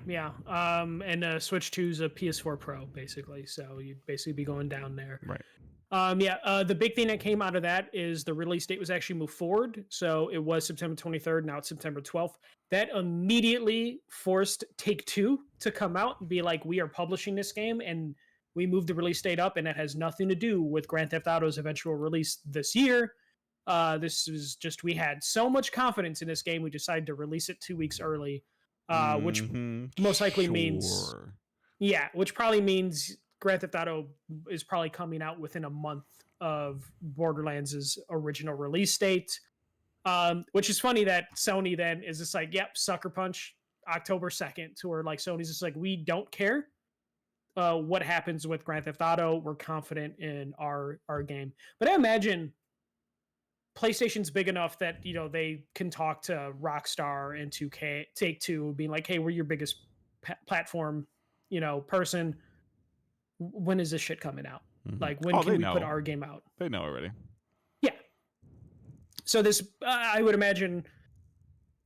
And Switch 2 is a PS4 Pro, basically. So you'd basically be going down there. Right. The big thing that came out of that is the release date was actually moved forward. So it was September 23rd. Now it's September 12th. That immediately forced Take-Two to come out and be like, we are publishing this game, and we moved the release date up, and it has nothing to do with Grand Theft Auto's eventual release this year. This was just, we had so much confidence in this game, we decided to release it 2 weeks early. Which most likely means, which probably means Grand Theft Auto is probably coming out within a month of Borderlands' original release date. Which is funny that Sony then is just like, yep, Sucker Punch, October 2nd, to where like Sony's just like, we don't care what happens with Grand Theft Auto. We're confident in our game. But I imagine PlayStation's big enough that they can talk to Rockstar and 2K, Take-Two, being like, "Hey, we're your biggest platform, person. When is this shit coming out?" Like, when can we put our game out? They know already. Yeah. So this, I would imagine,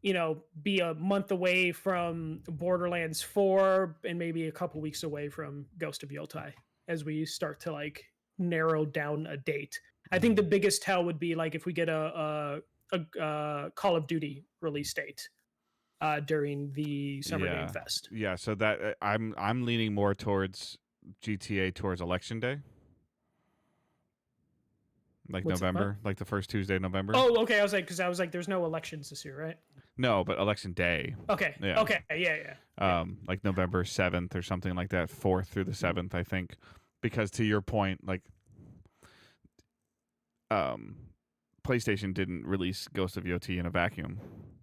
be a month away from Borderlands 4 and maybe a couple weeks away from Ghost of Yotei as we start to like narrow down a date. I think the biggest tell would be like if we get a Call of Duty release date during the Summer Game Fest. Yeah, so that I'm leaning more towards GTA towards Election Day. Like What's November, like the first Tuesday of November. Oh, okay. I was like, there's no elections this year, right? No, but Election Day. Okay. Yeah. Okay. Yeah. Like November 7th or something like that, 4th through the 7th, I think. Because to your point, like, PlayStation didn't release Ghost of Yotei in a vacuum.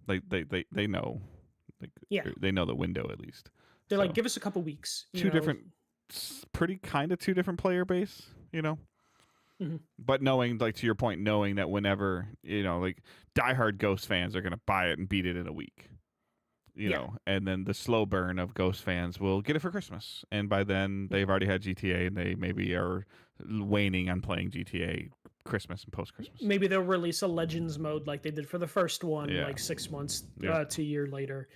Like they know, like they know the window at least. They're like, give us a couple weeks. Two different player base, Mm-hmm. But knowing, like to your point, knowing that whenever like diehard Ghost fans are gonna buy it and beat it in a week, you know, and then the slow burn of Ghost fans will get it for Christmas, and by then they've already had GTA and they maybe are waning on playing GTA Christmas and post Christmas. Maybe they'll release a Legends mode like they did for the first one, like 6 months to a year later.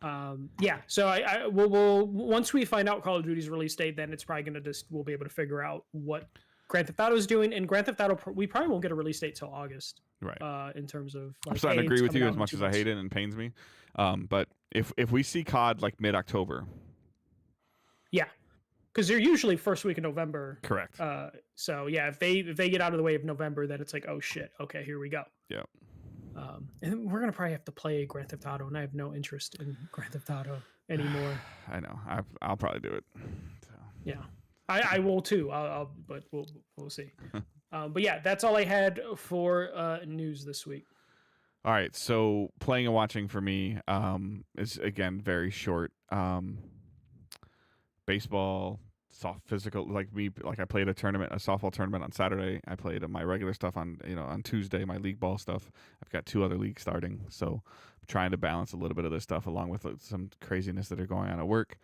So I we'll once we find out Call of Duty's release date, then it's probably gonna we'll be able to figure out what Grand Theft Auto is doing, and Grand Theft Auto we probably won't get a release date till August, right? In terms of I'm starting to agree with you as much as I hate it and pains me. But if we see COD like mid-October, because they're usually first week of November, correct? So yeah, if they get out of the way of November, then it's like, oh shit, okay, here we go. Yeah. And we're gonna probably have to play Grand Theft Auto, and I have no interest in Grand Theft Auto anymore. I know. I'll probably do it. So. Yeah. I will too. But we'll see. But yeah, that's all I had for news this week. All right, so playing and watching for me is again very short. Baseball, soft physical, like I played a softball tournament on Saturday. I played my regular stuff on Tuesday, my league ball stuff. I've got 2 other leagues starting, so I'm trying to balance a little bit of this stuff along with some craziness that are going on at work.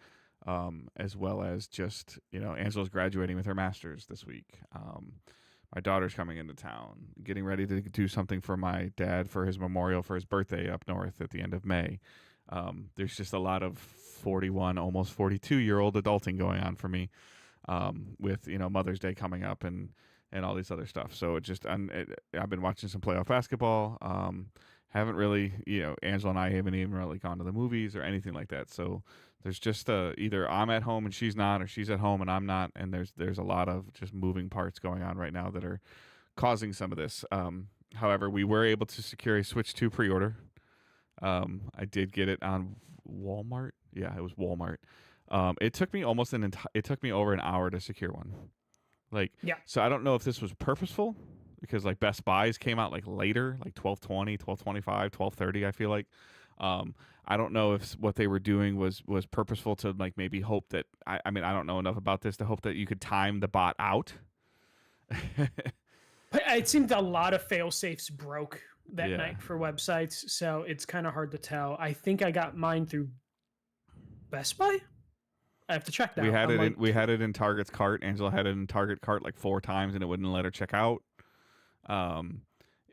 As well as just, Angela's graduating with her master's this week. My daughter's coming into town, getting ready to do something for my dad for his memorial for his birthday up north at the end of May. There's just a lot of 41, almost 42-year-old adulting going on for me, with, Mother's Day coming up and all these other stuff. So I've been watching some playoff basketball. Haven't really, Angela and I haven't even really gone to the movies or anything like that. So there's just either I'm at home and she's not, or she's at home and I'm not. And there's a lot of just moving parts going on right now that are causing some of this. However, we were able to secure a Switch 2 pre-order. I did get it on Walmart. Yeah, it was Walmart. It took me over an hour to secure one. So I don't know if this was purposeful, because like Best Buys came out like later, like 12:20, 12:25, 12:30, I feel like. I don't know if what they were doing was purposeful to like maybe hope that I don't know enough about this to hope that you could time the bot out. It seemed a lot of fail safes broke that night for websites, so it's kind of hard to tell. I think I got mine through Best Buy. I have to check that. We had it in Target's cart. Angela had it in Target cart like 4 times and it wouldn't let her check out.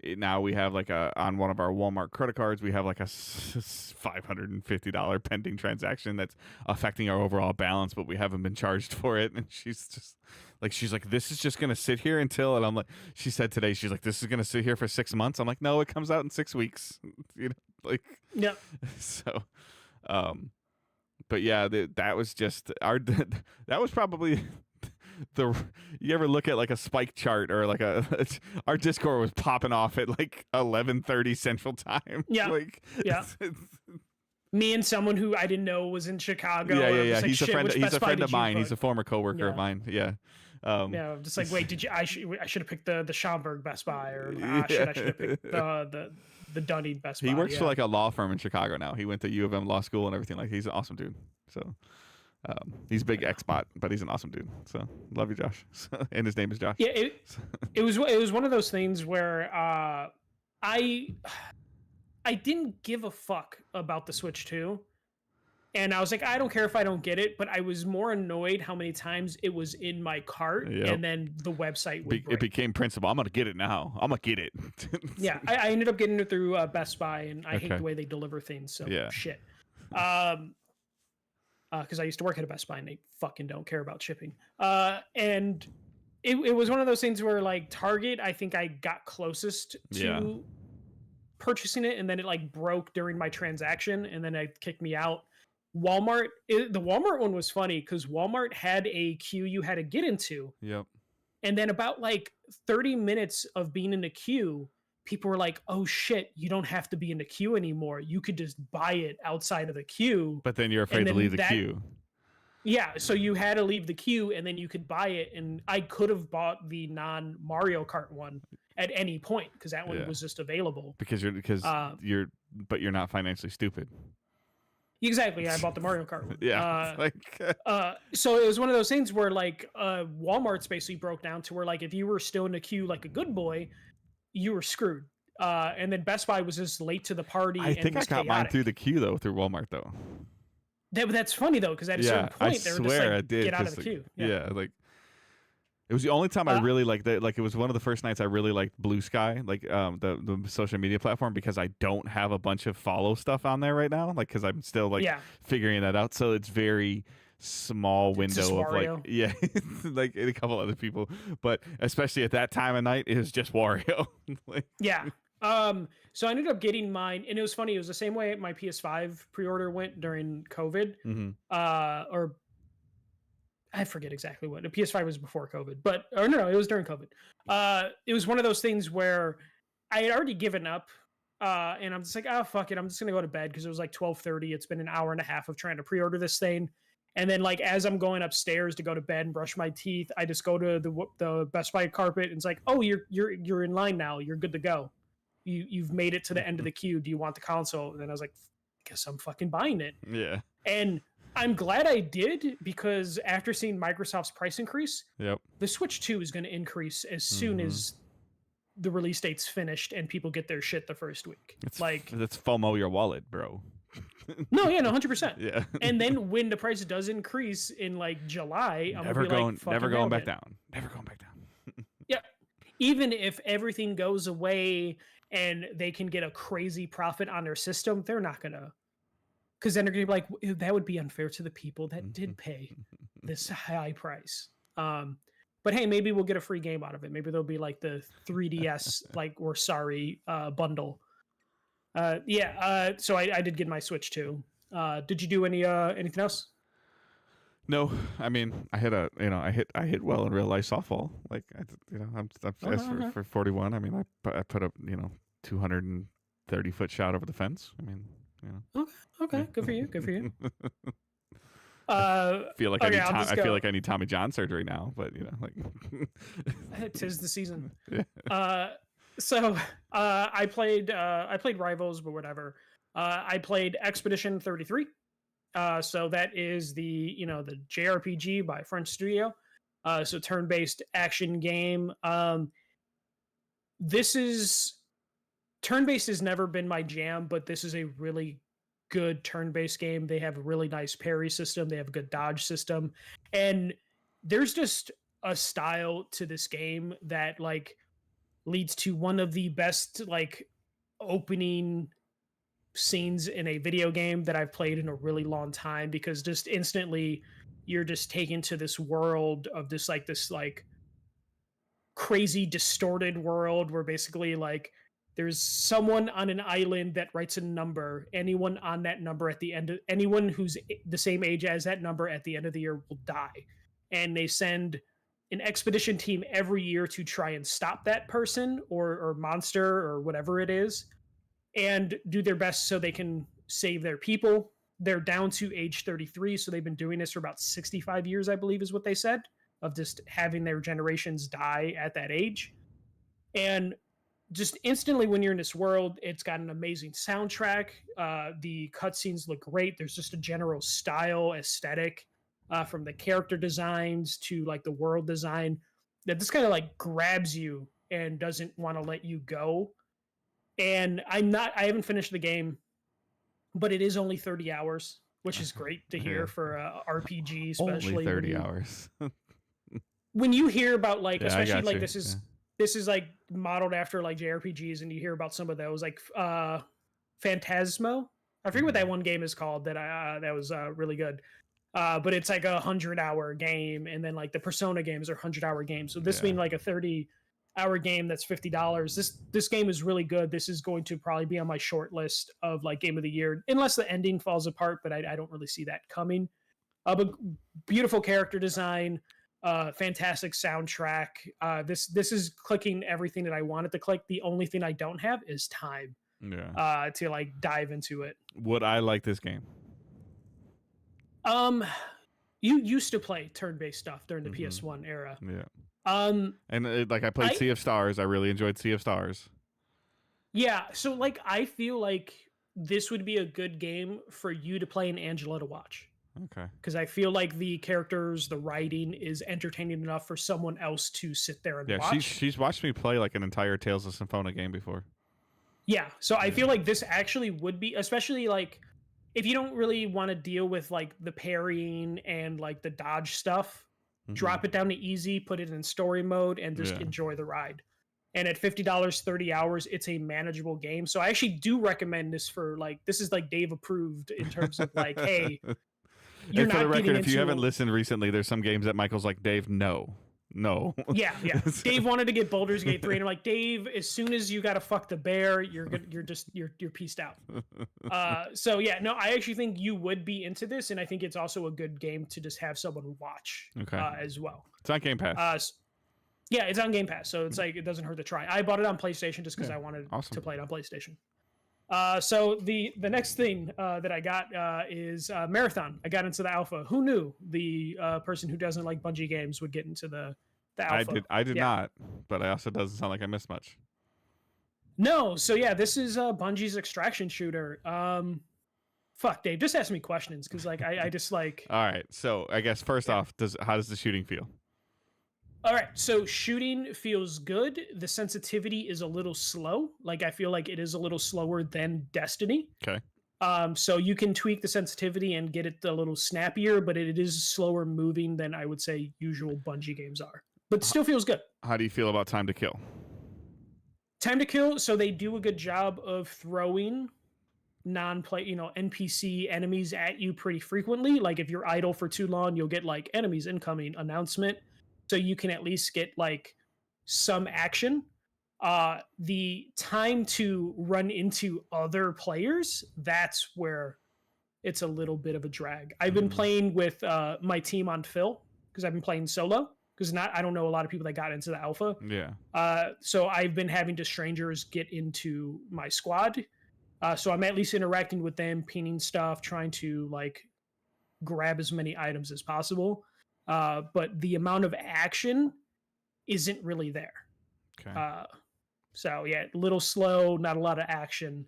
Now we have like on one of our Walmart credit cards, we have like a $550 pending transaction that's affecting our overall balance, but we haven't been charged for it. And she's like, this is just going to sit here until, and I'm like, she said today, she's like, this is going to sit here for 6 months. I'm like, no, it comes out in 6 weeks, yeah. So, but yeah, that was just that was probably you ever look at like a spike chart or like our Discord was popping off at like 11:30 Central Time. Yeah. Me and someone who I didn't know was in Chicago. Yeah. Like, he's a friend of mine. He's a former coworker of mine. Yeah. I'm just like, wait, I should have picked the Schaumburg Best Buy, or I should have picked the Dunning Best Buy. He works for like a law firm in Chicago now. He went to U of M law school and everything. Like, he's an awesome dude. So he's a big Xbot, but he's an awesome dude. So love you, Josh. And his name is Josh. Yeah, it was one of those things where I didn't give a fuck about the Switch 2 And I was like, I don't care if I don't get it, but I was more annoyed how many times it was in my cart and then the website would break. It became principle. I'm going to get it now. I'm going to get it. Yeah, I ended up getting it through Best Buy, and I hate the way they deliver things, so shit. Because I used to work at a Best Buy, and they fucking don't care about shipping. And it was one of those things where, like, Target, I think I got closest to purchasing it, and then it, like, broke during my transaction, and then it kicked me out. Walmart, the Walmart one was funny because Walmart had a queue you had to get into. Yep. And then about like 30 minutes of being in the queue, people were like, oh shit, you don't have to be in the queue anymore. You could just buy it outside of the queue. But then you're afraid to leave the queue. Yeah, so you had to leave the queue and then you could buy it. And I could have bought the non-Mario Kart one at any point because that one was just available. But you're not financially stupid. Exactly. I bought the Mario Kart one. So it was one of those things where like Walmart's basically broke down to where like if you were still in the queue like a good boy, you were screwed. And then Best Buy was just late to the party. I think I got mine through the queue though, through Walmart though. That's funny though, because at a certain point they were just like, I did, get out of the queue. Yeah, like it was the only time I really liked that. Like it was one of the first nights I really liked Blue Sky, like the social media platform, because I don't have a bunch of follow stuff on there right now, like because I'm still like figuring that out. So it's very small window of like like a couple other people, but especially at that time of night, it was just Wario. So I ended up getting mine, and it was funny. It was the same way my PS5 pre-order went during COVID, or I forget exactly what. The PS5 was before COVID, but no, it was during COVID. It was one of those things where I had already given up, and I'm just like, oh fuck it, I'm just gonna go to bed because it was like 12:30. It's been an hour and a half of trying to pre-order this thing, and then like as I'm going upstairs to go to bed and brush my teeth, I just go to the Best Buy carpet, and it's like, oh, you're in line now. You're good to go. You've made it to the end of the queue. Do you want the console? And then I was like, guess I'm fucking buying it. Yeah. And I'm glad I did, because after seeing Microsoft's price increase, the Switch 2 is going to increase as soon as the release date's finished and people get their shit the first week. That's FOMO your wallet, bro. No, 100%. Yeah. And then when the price does increase in like July, never going back down. Never going back down. Yeah. Even if everything goes away and they can get a crazy profit on their system, they're not going to. Because then they're going to be like, that would be unfair to the people that did pay this high price. But hey, maybe we'll get a free game out of it. Maybe there'll be like the 3DS, like, we're sorry bundle. So I did get my Switch too. Did you do anything else? No, I mean, I hit well in real life softball. Like, I'm for 41. I mean, I put up 230-foot shot over the fence. I mean, Okay. Good for you. Good for you. I feel like I need Tommy John surgery now, but like tis the season. So I played Rivals, but whatever. I played Expedition 33. So that is the JRPG by French studio. So turn-based action game. Turn-based has never been my jam, but this is a really good turn-based game. They have a really nice parry system. They have a good dodge system. And there's just a style to this game that like leads to one of the best like opening scenes in a video game that I've played in a really long time, because just instantly you're just taken to this world of this crazy distorted world where basically like there's someone on an island that writes a number. Anyone on that number at the end of anyone who's the same age as that number at the end of the year will die. And they send an expedition team every year to try and stop that person or monster or whatever it is, and do their best so they can save their people. They're down to age 33, so they've been doing this for about 65 years, I believe is what they said, of just having their generations die at that age. And just instantly when you're in this world, it's got an amazing soundtrack. The cutscenes look great. There's just a general style, aesthetic, from the character designs to like the world design, that this kind of like grabs you and doesn't want to let you go. And I haven't finished the game, but it is only 30 hours. which is great to hear Yeah. for a RPG, Only especially 30 hours. when you hear about like, Yeah, I especially got like you. this is like modeled after like JRPGs, and you hear about some of those like Phantasmo. I forget what that one game is called that was really good. But it's like 100-hour game, and then like the Persona games are 100-hour games. So this being like a 30-hour game that's $50. This game is really good. This is going to probably be on my short list of like game of the year, unless the ending falls apart. But I don't really see that coming. But beautiful character design, fantastic soundtrack. This is clicking everything that I wanted to click. The only thing I don't have is time. Yeah. To like dive into it. Would I like this game? You used to play turn-based stuff during the PS1 era. Yeah. And like I played Sea of Stars. I really enjoyed Sea of Stars. Yeah, so like I feel like this would be a good game for you to play and Angela to watch. Okay. Because I feel like the characters, the writing is entertaining enough for someone else to sit there and watch. Yeah, she's watched me play like an entire Tales of Symphonia game before. Yeah, so I feel like this actually would be, especially like if you don't really want to deal with like the parrying and like the dodge stuff, drop it down to easy, put it in story mode, and just enjoy the ride. And at $50, 30 hours, it's a manageable game. So I actually do recommend this for like, this is like Dave approved in terms of like, hey, you're and for not the record, getting if you into haven't listened recently, there's some games that Michael's like, Dave, no. Yeah. Dave wanted to get Baldur's Gate 3, and I'm like, Dave, as soon as you got to fuck the bear, you're pieced out. So yeah, no, I actually think you would be into this, and I think it's also a good game to just have someone watch as well. It's on Game Pass. Yeah, it's on Game Pass, so it's like it doesn't hurt to try. I bought it on PlayStation just because I wanted to play it on PlayStation. So the next thing that I got is Marathon. I got into the alpha. Who knew the person who doesn't like Bungie games would get into the alpha? I did not, but I also doesn't sound like I missed much. No, so yeah, this is Bungie's extraction shooter. Fuck, Dave, just ask me questions because like I just like. All right, so I guess first off, how does the shooting feel? All right, so shooting feels good. The sensitivity is a little slow. Like I feel like it is a little slower than Destiny. Okay. So you can tweak the sensitivity and get it a little snappier, but it is slower moving than I would say usual Bungie games are. But still feels good. How do you feel about time to kill? Time to kill, so they do a good job of throwing NPC enemies at you pretty frequently. Like if you're idle for too long, you'll get like enemies incoming announcement. So you can at least get like some action. The time to run into other players, that's where it's a little bit of a drag. I've been playing with my team on Phil because I've been playing solo because I don't know a lot of people that got into the alpha. Yeah. So I've been having to strangers get into my squad. So I'm at least interacting with them, pinning stuff, trying to like grab as many items as possible. But the amount of action isn't really there. Okay. So yeah, a little slow, not a lot of action.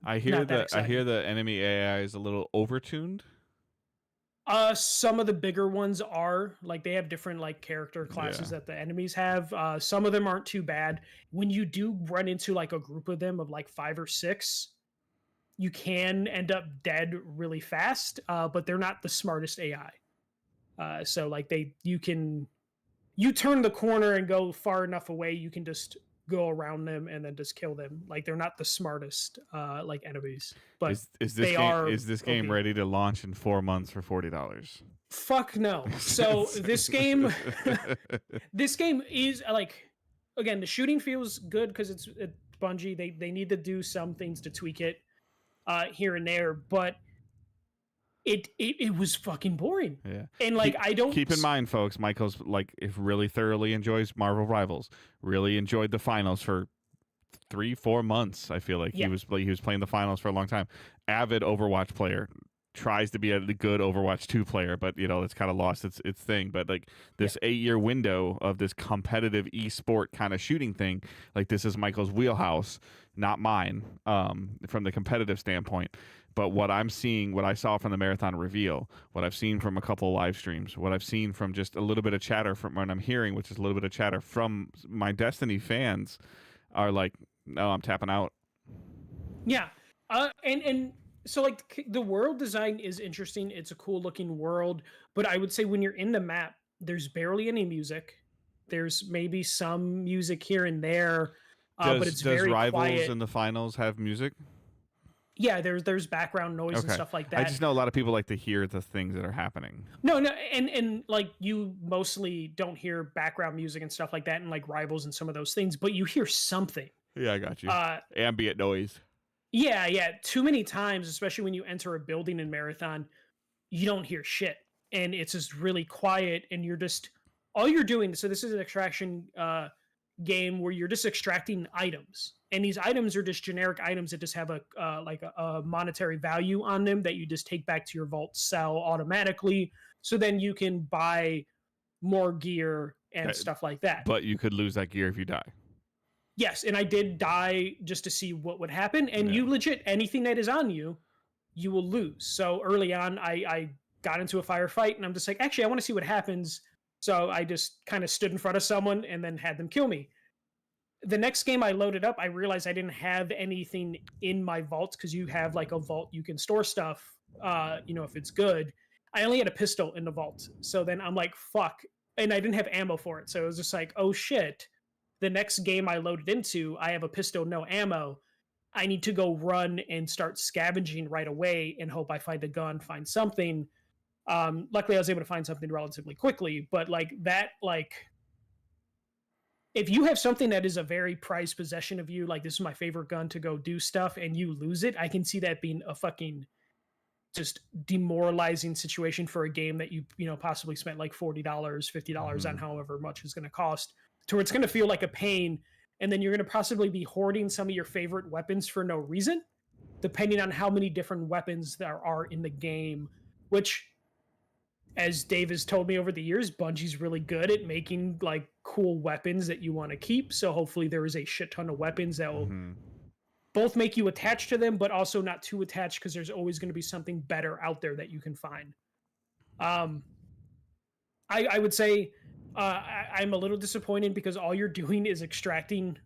I hear the enemy AI is a little overtuned. Some of the bigger ones are like they have different like character classes that the enemies have. Some of them aren't too bad. When you do run into like a group of them of like 5 or 6, you can end up dead really fast. But they're not the smartest AI. So like you turn the corner and go far enough away, you can just go around them and then just kill them. Like they're not the smartest like enemies, but is this game ready to launch in 4 months for $40? Fuck no. So this game is like, again, the shooting feels good because it's Bungie. They need to do some things to tweak it here and there, but it was fucking boring. Yeah. And like I don't keep in mind, folks, Michael's like if really thoroughly enjoys Marvel Rivals, really enjoyed the finals for 3-4 months. I feel like he was playing the finals for a long time. Avid Overwatch player, tries to be a good Overwatch 2 player, but it's kind of lost its thing. But like this 8-year window of this competitive esport kind of shooting thing, like this is Michael's wheelhouse, not mine, from the competitive standpoint. But what I'm seeing, what I saw from the Marathon reveal, what I've seen from a couple of live streams, what I've seen from just a little bit of chatter from what I'm hearing, which is a little bit of chatter from my Destiny fans, are like, no, I'm tapping out. Yeah. And So like the world design is interesting. It's a cool looking world, but I would say when you're in the map, there's barely any music. There's maybe some music here and there, but it's Does very Rivals quiet. in the finals have music? Yeah, there's background noise and Okay. stuff like I that. just know a lot of people like to hear the things that are happening. No, no, and like you mostly don't hear background music and stuff like that, and like Rivals and some of those things, but you hear something. Yeah, I got you. Uh, Ambient noise. yeah, yeah. Too many times, especially when you enter a building in Marathon, you don't hear shit, and it's just really quiet, and you're just all you're doing. So this is an extraction game where you're just extracting items, and these items are just generic items that just have a like a monetary value on them that you just take back to your vault, sell automatically, so then you can buy more gear and Okay, stuff like that. but you could lose that gear if you die. Yes, and I did die just to see what would happen, and Yeah. you legit anything that is on you, you will lose. So early on, I got into a firefight, and I'm just like, actually, I want to see what happens. So I just kind of stood in front of someone and then had them kill me. The next game I loaded up, I realized I didn't have anything in my vault because you have like a vault you can store stuff. If it's good. I only had a pistol in the vault, so then I'm like, fuck, and I didn't have ammo for it. So it was just like, oh shit. The next game I loaded into, I have a pistol, no ammo. I need to go run and start scavenging right away and hope I find a gun, find something. Luckily, I was able to find something relatively quickly, but like that, like if you have something that is a very prized possession of you, like this is my favorite gun to go do stuff, and you lose it, I can see that being a fucking just demoralizing situation for a game that you possibly spent like $40, $50 on, however much it's going to cost, to where it's going to feel like a pain, and then you're going to possibly be hoarding some of your favorite weapons for no reason, depending on how many different weapons there are in the game, which, as Dave has told me over the years, Bungie's really good at making like cool weapons that you want to keep. So hopefully there is a shit ton of weapons that will both make you attached to them, but also not too attached, because there's always going to be something better out there that you can find. I would say I'm a little disappointed because all you're doing is extracting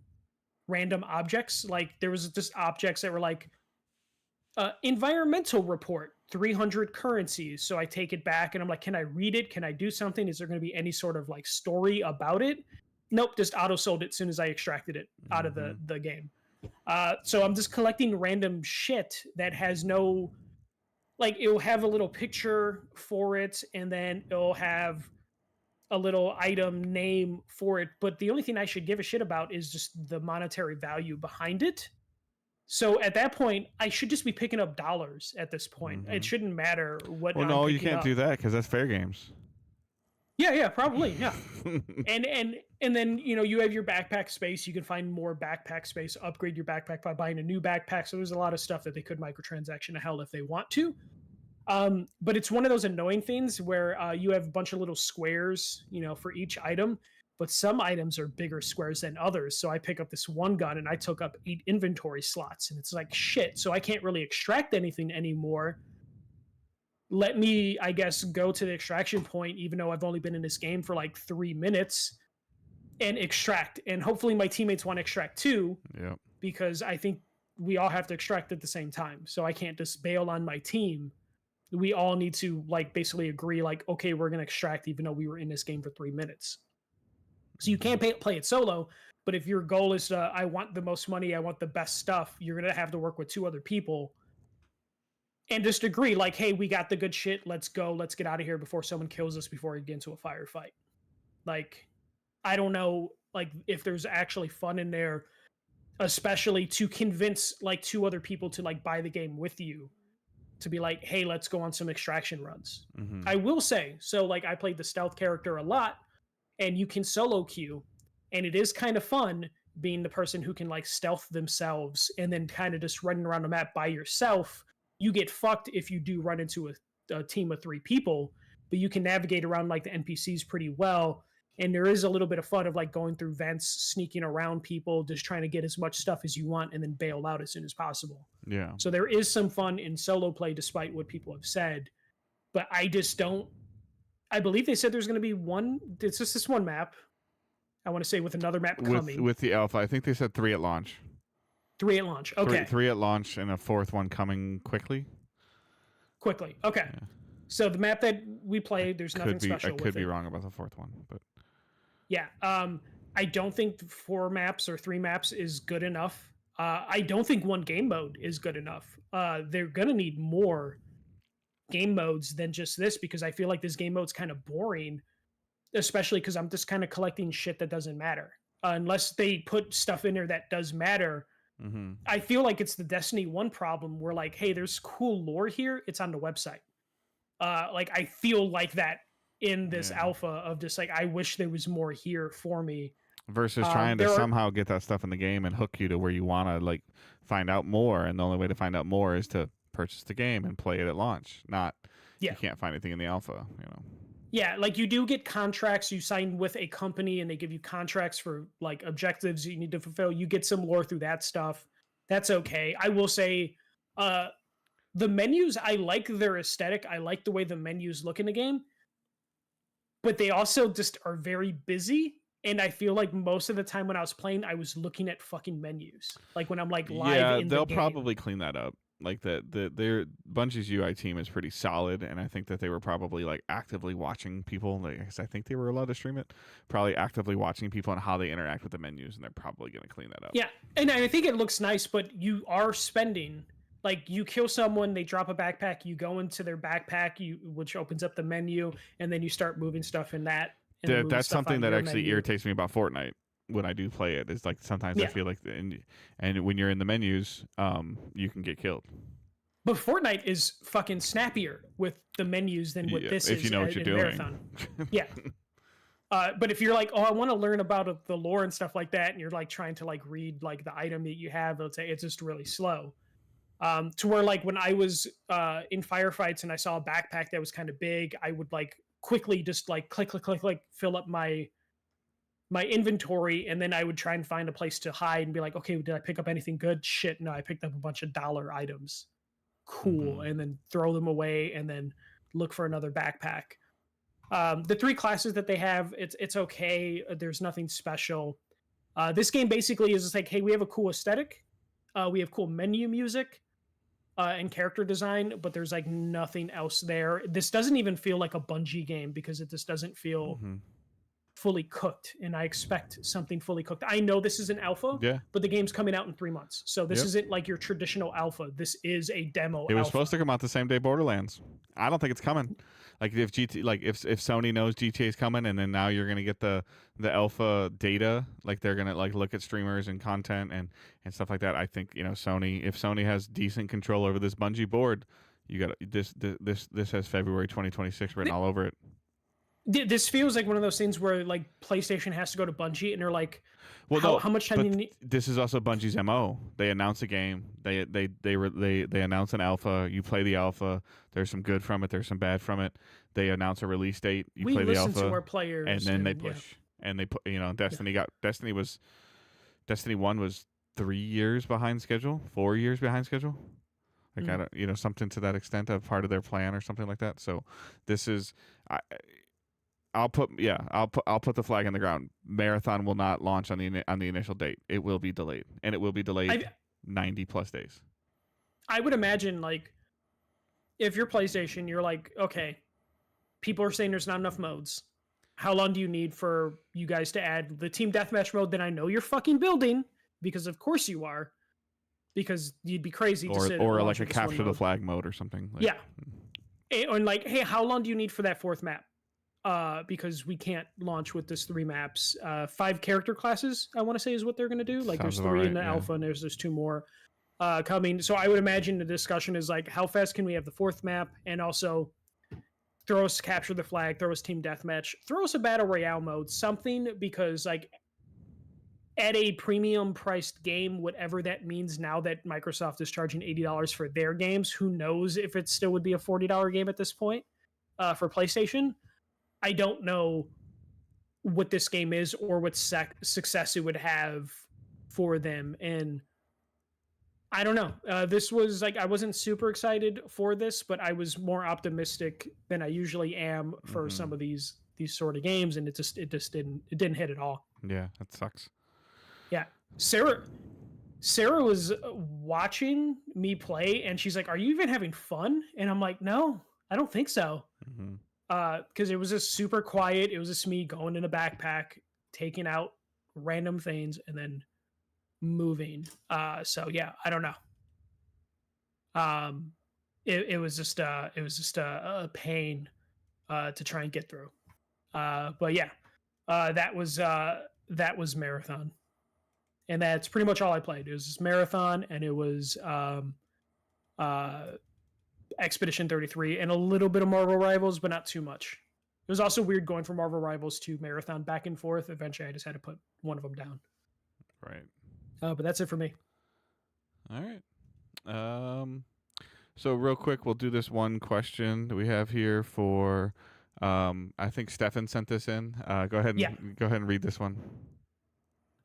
random objects. Like there was just objects that were like environmental report, 300 currencies. So I take it back and I'm like, can I read it? Can I do something? Is there going to be any sort of like story about it? Nope, just auto sold it as soon as I extracted it out of the game. So I'm just collecting random shit that has no, like, it'll have a little picture for it, and then it'll have a little item name for it. But the only thing I should give a shit about is just the monetary value behind it. So at that point, I should just be picking up dollars at this point. It shouldn't matter what. Well, I'm no, you picking can't up. do that because that's fair games. Yeah, probably, yeah. and then you have your backpack space. You can find more backpack space, upgrade your backpack by buying a new backpack. So there's a lot of stuff that they could microtransaction to hell if they want to. But it's one of those annoying things where you have a bunch of little squares, for each item, but some items are bigger squares than others. So I pick up this one gun and I took up 8 inventory slots, and it's like shit. So I can't really extract anything anymore. Let me, I guess, go to the extraction point, even though I've only been in this game for like 3 minutes, and extract. And hopefully my teammates want to extract too, because I think we all have to extract at the same time. So I can't just bail on my team. We all need to like basically agree, like, okay, we're going to extract even though we were in this game for 3 minutes. So you can't play it solo, but if your goal is I want the most money, I want the best stuff, you're going to have to work with 2 other people and just agree, like, hey, we got the good shit. Let's go. Let's get out of here before someone kills us before we get into a firefight. Like, I don't know, like, if there's actually fun in there, especially to convince like 2 other people to like buy the game with you, to be like, hey, let's go on some extraction runs. I will say, so like I played the stealth character a lot, and you can solo queue, and it is kind of fun being the person who can like stealth themselves and then kind of just running around the map by yourself. You get fucked if you do run into a team of 3 people, but you can navigate around like the NPCs pretty well. And there is a little bit of fun of like going through vents, sneaking around people, just trying to get as much stuff as you want and then bail out as soon as possible. Yeah. So there is some fun in solo play, despite what people have said. But I just don't. I believe they said there's going to be one. It's just this one map. I want to say with another map coming. With the alpha, I think they said 3 at launch. 3 at launch. Okay. 3 at launch and a 4th one coming quickly. quickly. Okay. Yeah. So the map that we played, there's nothing special I with could be it. wrong about the fourth one, but Yeah. I don't think 4 maps or 3 maps is good enough. I don't think one game mode is good enough. They're gonna need more game modes than just this because I feel like this game mode's kind of boring, especially because I'm just kind of collecting shit that doesn't matter. Unless they put stuff in there that does matter. mm-hmm. I feel like it's the Destiny 1 problem where like, hey, there's cool lore here. It's on the website. Like I feel like that in this alpha of just like, I wish there was more here for me. Versus trying to somehow get that stuff in the game and hook you to where you want to like find out more. And the only way to find out more is to purchase the game and play it at launch. Not, you can't find anything in the alpha, you know? Yeah, like you do get contracts. You sign with a company and they give you contracts for like objectives you need to fulfill. You get some lore through that stuff. That's okay. I will say the menus, I like their aesthetic. I like the way the menus look in the game. But they also just are very busy. And I feel like most of the time when I was playing, I was looking at fucking menus. Like when I'm like live in the game. They'll probably clean that up. Like their Bungie's UI team is pretty solid, and I think that they were probably like actively watching people. Because I think they were allowed to stream it, probably actively watching people and how they interact with the menus, and they're probably going to clean that up. Yeah, and I think it looks nice, but you are spending. Like you kill someone, they drop a backpack, you go into their backpack, which opens up the menu, and then you start moving stuff in that. That's something that actually irritates me about Fortnite. When I do play it, is like sometimes I feel like, and when you're in the menus, you can get killed. But Fortnite is fucking snappier with the menus than what this is. If you know what you're doing. Marathon. Yeah. But if you're like, oh, I want to learn about the lore and stuff like that, and you're like trying to like read like the item that you have, let's say it's just really slow. To where like when I was in firefights and I saw a backpack that was kind of big, I would like quickly just like click, fill up my inventory, and then I would try and find a place to hide and be like, okay, did I pick up anything good? Shit, no, I picked up a bunch of dollar items. Cool. And then throw them away and then look for another backpack. The 3 classes that they have, it's okay. There's nothing special. This game basically is just like, hey, we have a cool aesthetic. We have cool menu music and character design, but there's like nothing else there. This doesn't even feel like a Bungie game because it just doesn't feel fully cooked, and I expect something fully cooked. I know this is an alpha, but the game's coming out in 3 months, so this isn't like your traditional alpha. This is a demo. It was supposed to come out the same day Borderlands. I don't think it's coming. Like if if Sony knows GTA is coming, and then now you're gonna get the alpha data, like they're gonna like look at streamers and content and stuff like that. I think if Sony has decent control over this Bungie board, you got this has February 2026 written all over it. This feels like one of those things where like PlayStation has to go to Bungie and they're like, well, how much time do you need? This is also Bungie's MO. They announce a game. They announce an alpha. You play the alpha. There's some good from it. There's some bad from it. They announce a release date. You play the alpha. To our players, and then they push. And they put Destiny 1 was 3 years behind schedule, 4 years behind schedule. Like I don't, something to that extent of part of their plan or something like that. So this is. I'll put the flag in the ground. Marathon will not launch on the initial date. It will be delayed, and it will be delayed 90 plus days. I would imagine like if you're PlayStation, you're like, okay, people are saying there's not enough modes. How long do you need for you guys to add the team deathmatch mode that I know you're fucking building? Because of course you are. Because you'd be crazy to sit or like a capture the flag mode or something. Like, and like, hey, how long do you need for that 4th map? Because we can't launch with this 3 maps. 5 character classes, I want to say, is what they're going to do. Like there's 3 in the alpha, and there's 2 more coming. So I would imagine the discussion is like, how fast can we have the 4th map, and also throw us capture the flag, throw us team deathmatch, throw us a battle royale mode, something, because like at a premium priced game, whatever that means now that Microsoft is charging $80 for their games, who knows if it still would be a $40 game at this point for PlayStation. I don't know what this game is or what success it would have for them. And I don't know. This was like, I wasn't super excited for this, but I was more optimistic than I usually am for some of these sort of games. And it just didn't hit at all. Yeah, that sucks. Yeah. Sarah, Sarah was watching me play, and she's like, "Are you even having fun?" And I'm like, "No, I don't think so." Mm-hmm. Because it was just super quiet. It was just me going in a backpack, taking out random things, and then moving. So yeah, I don't know. Um, it was just a pain to try and get through. But yeah, that was Marathon, and that's pretty much all I played. It was just Marathon, and it was uh, Expedition 33, and a little bit of Marvel Rivals, but not too much. It was also weird going from Marvel Rivals to Marathon back and forth. Eventually, I just had to put one of them down. Right. But that's it for me. All right. So real quick, we'll do this one question that we have here for. I think Stefan sent this in. Go ahead and read this one.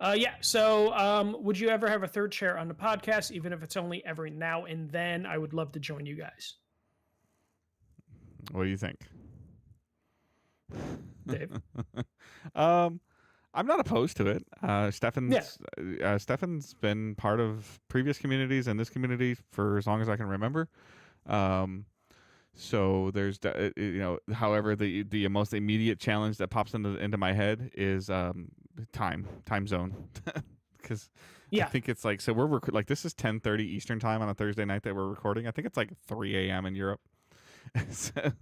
Yeah. So, would you ever have a third chair on the podcast, even if it's only every now and then? I would love to join you guys. What do you think, Dave? I'm not opposed to it. Stefan's been part of previous communities and this community for as long as I can remember. So there's, however, the most immediate challenge that pops into my head is time zone, because I think it's like, so we're like, this is 10:30 Eastern time on a Thursday night that we're recording. I think it's like 3 a.m. in Europe. So,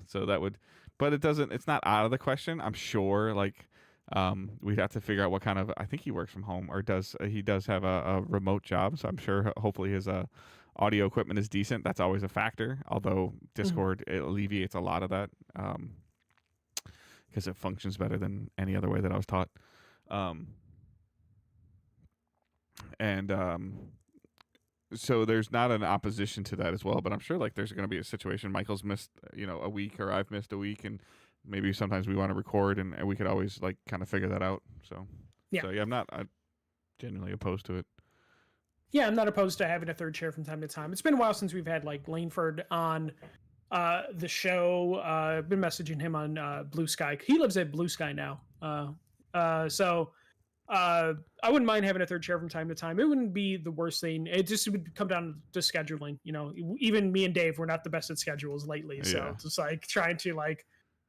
so that would, but it's not out of the question. I'm sure like we'd have to figure out what kind of, I think he works from home or he does have a remote job. So I'm sure hopefully his audio equipment is decent. That's always a factor. Although Discord, it alleviates a lot of that because it functions better than any other way that I was taught. So there's not an opposition to that as well, but I'm sure like there's going to be a situation. Michael's missed, a week, or I've missed a week, and maybe sometimes we want to record, and we could always like kind of figure that out. So yeah, I'm genuinely opposed to it. Yeah, I'm not opposed to having a third chair from time to time. It's been a while since we've had like Laneford on the show. I've been messaging him on Blue Sky. He lives at Blue Sky now. So I wouldn't mind having a third chair from time to time. It wouldn't be the worst thing. It just would come down to scheduling. Even me and Dave, we're not the best at schedules lately. So it's just like trying to like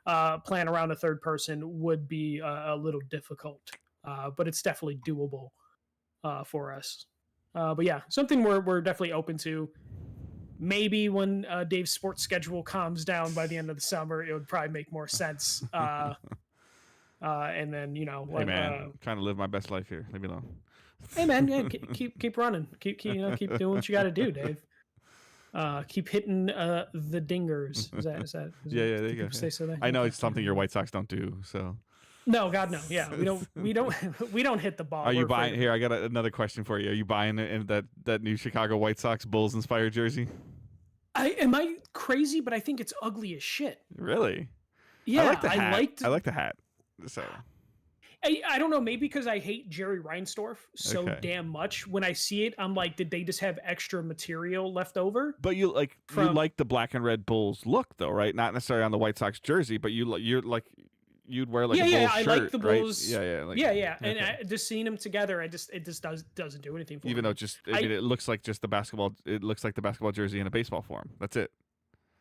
plan around a third person would be a little difficult. But it's definitely doable for us. But yeah, something we're definitely open to. Maybe when Dave's sports schedule calms down by the end of the summer, it would probably make more sense. And then hey man, I'm trying to live my best life here. Leave me alone. Hey man, yeah, keep running, keep doing what you got to do, Dave. Keep hitting the dingers. Is that yeah, there you go. Say so I know it's something your White Sox don't do. So no, God no. Yeah, we don't hit the ball. Are you buying here? I got another question for you. Are you buying that new Chicago White Sox Bulls inspired jersey? Am I crazy? But I think it's ugly as shit. Really? Yeah, I like the hat. I like the hat. So I don't know, maybe because I hate Jerry Reinsdorf so damn much. When I see it, I'm like, did they just have extra material left over? But you like the black and red Bulls look though, right? Not necessarily on the White Sox jersey, but you'd wear like a Bulls shirt, I like the Bulls. Right? Yeah. And just seeing them together, it just doesn't do anything for me. Even though it looks like just the basketball. It looks like the basketball jersey in a baseball form. That's it.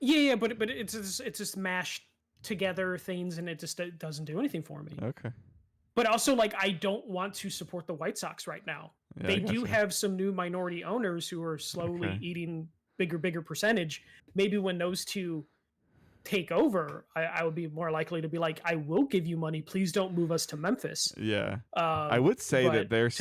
Yeah, but it's just mashed together things, and it just doesn't do anything for me. Okay. But also, like, I don't want to support the White Sox right now. Yeah, they do have some new minority owners who are slowly eating bigger percentage. Maybe when those two take over, I would be more likely to be like, I will give you money. Please don't move us to Memphis. Yeah. I would say that there's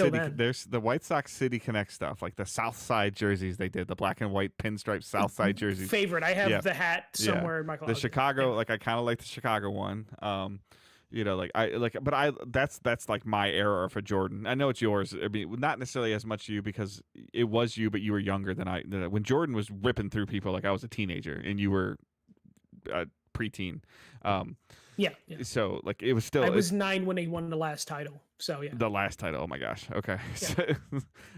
the White Sox City Connect stuff, like the South Side jerseys they did, the black and white pinstripe South Side jerseys. Favorite. I have the hat somewhere in my closet. The Chicago, like I kind of like the Chicago one. That's like my era for Jordan. I know it's yours. I mean, not necessarily as much you because it was you, but you were younger than when Jordan was ripping through people. Like I was a teenager and you were preteen. Yeah. So like it was still. I was 9 when they won the last title. So yeah. The last title. Oh my gosh. Okay.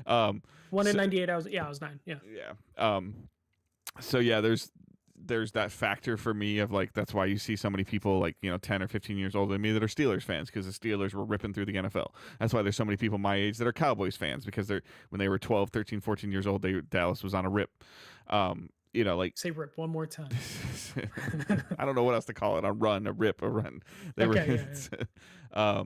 Yeah. One in 98. I was 9. Yeah. Yeah. So yeah, there's there's that factor for me of like that's why you see so many people like 10 or 15 years older than me that are Steelers fans because the Steelers were ripping through the NFL. That's why there's so many people my age that are Cowboys fans because when they were 12, 13, 14 years old, Dallas was on a rip. Like say rip one more time. I don't know what else to call it. A run, a rip, a run. They okay, were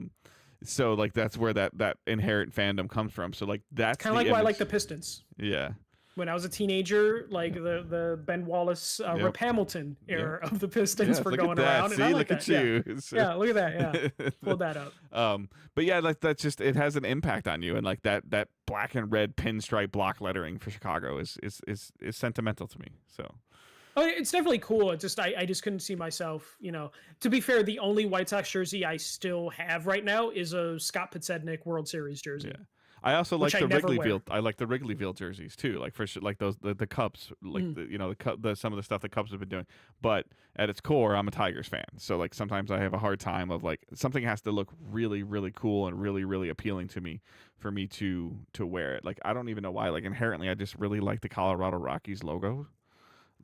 so like that's where that inherent fandom comes from. So like that's kind of like why I like the Pistons. Yeah. When I was a teenager, like the Ben Wallace, Rip Hamilton era of the Pistons were going around. See, and I like look that. at you. Yeah, look at that. Yeah, pulled that up. But yeah, like that's just it has an impact on you, and like that black and red pinstripe block lettering for Chicago is sentimental to me. So. Oh, it's definitely cool. It's just I just couldn't see myself. To be fair, the only White Sox jersey I still have right now is a Scott Podsednik World Series jersey. Yeah. I also like the Wrigleyville. Wear. I like the Wrigleyville jerseys too, like for like those the Cubs, like the some of the stuff the Cubs have been doing. But at its core, I'm a Tigers fan, so like sometimes I have a hard time of like something has to look really really cool and really really appealing to me for me to wear it. Like I don't even know why. Like inherently, I just really like the Colorado Rockies logo.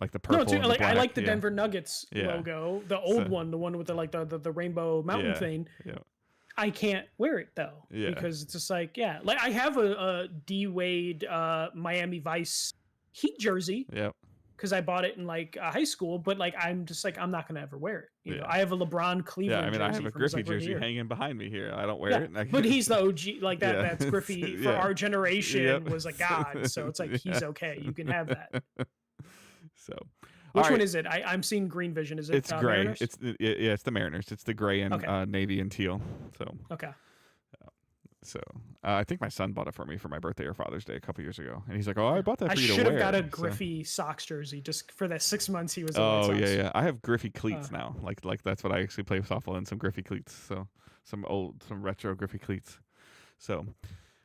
Like the purple. No, like I like the Denver Nuggets logo, the old one, the one with the rainbow mountain thing. Yeah. I can't wear it though because it's just like like I have a D Wade Miami Vice Heat jersey. Yep. Because I bought it in like high school, but like I'm just like I'm not gonna ever wear it. You know, I have a LeBron Cleveland. Yeah, I mean I have a Griffey jersey hanging behind me here. I don't wear it. But he's the OG. Like that. That's Griffey for our generation was a god. So it's like he's okay. You can have that. So. Which one is it? I'm seeing green vision. Is it? It's gray. Mariners? It's the Mariners. It's the gray and navy and teal. So okay. So I think my son bought it for me for my birthday or Father's Day a couple years ago, and he's like, "Oh, I bought that for you to wear." I should have got a Griffey Sox jersey just for that 6 months he was. Oh yeah. I have Griffey cleats now. Like that's what I actually play softball in, some Griffey cleats. So some retro Griffey cleats. So.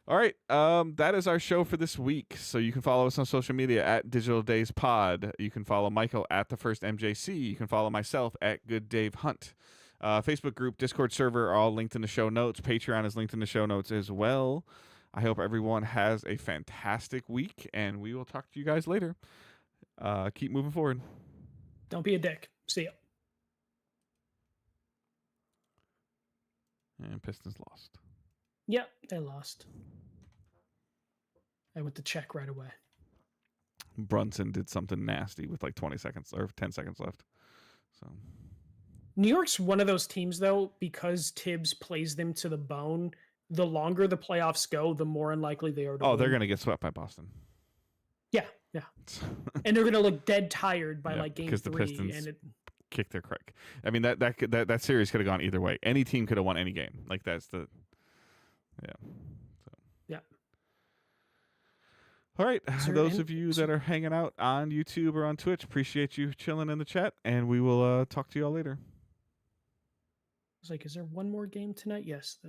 All right, that is our show for this week. So you can follow us on social media at Digital Days Pod. You can follow Michael at The First MJC. You can follow myself at Good Dave Hunt. Facebook group, Discord server are all linked in the show notes. Patreon is linked in the show notes as well. I hope everyone has a fantastic week, and we will talk to you guys later. Keep moving forward. Don't be a dick. See ya. And Pistons lost. Yep, they lost. I went to check right away. Brunson did something nasty with like 20 seconds or 10 seconds left. So New York's one of those teams, though, because Tibbs plays them to the bone. The longer the playoffs go, the more unlikely they are to win. They're going to get swept by Boston. Yeah. And they're going to look dead tired by like game 3. Because the Pistons kicked their crack. I mean, that series could have gone either way. Any team could have won any game. Like that's the... Yeah. Yeah. All right. Those of you that are hanging out on YouTube or on Twitch, appreciate you chilling in the chat, and we will talk to you all later. I was like, is there one more game tonight? Yes.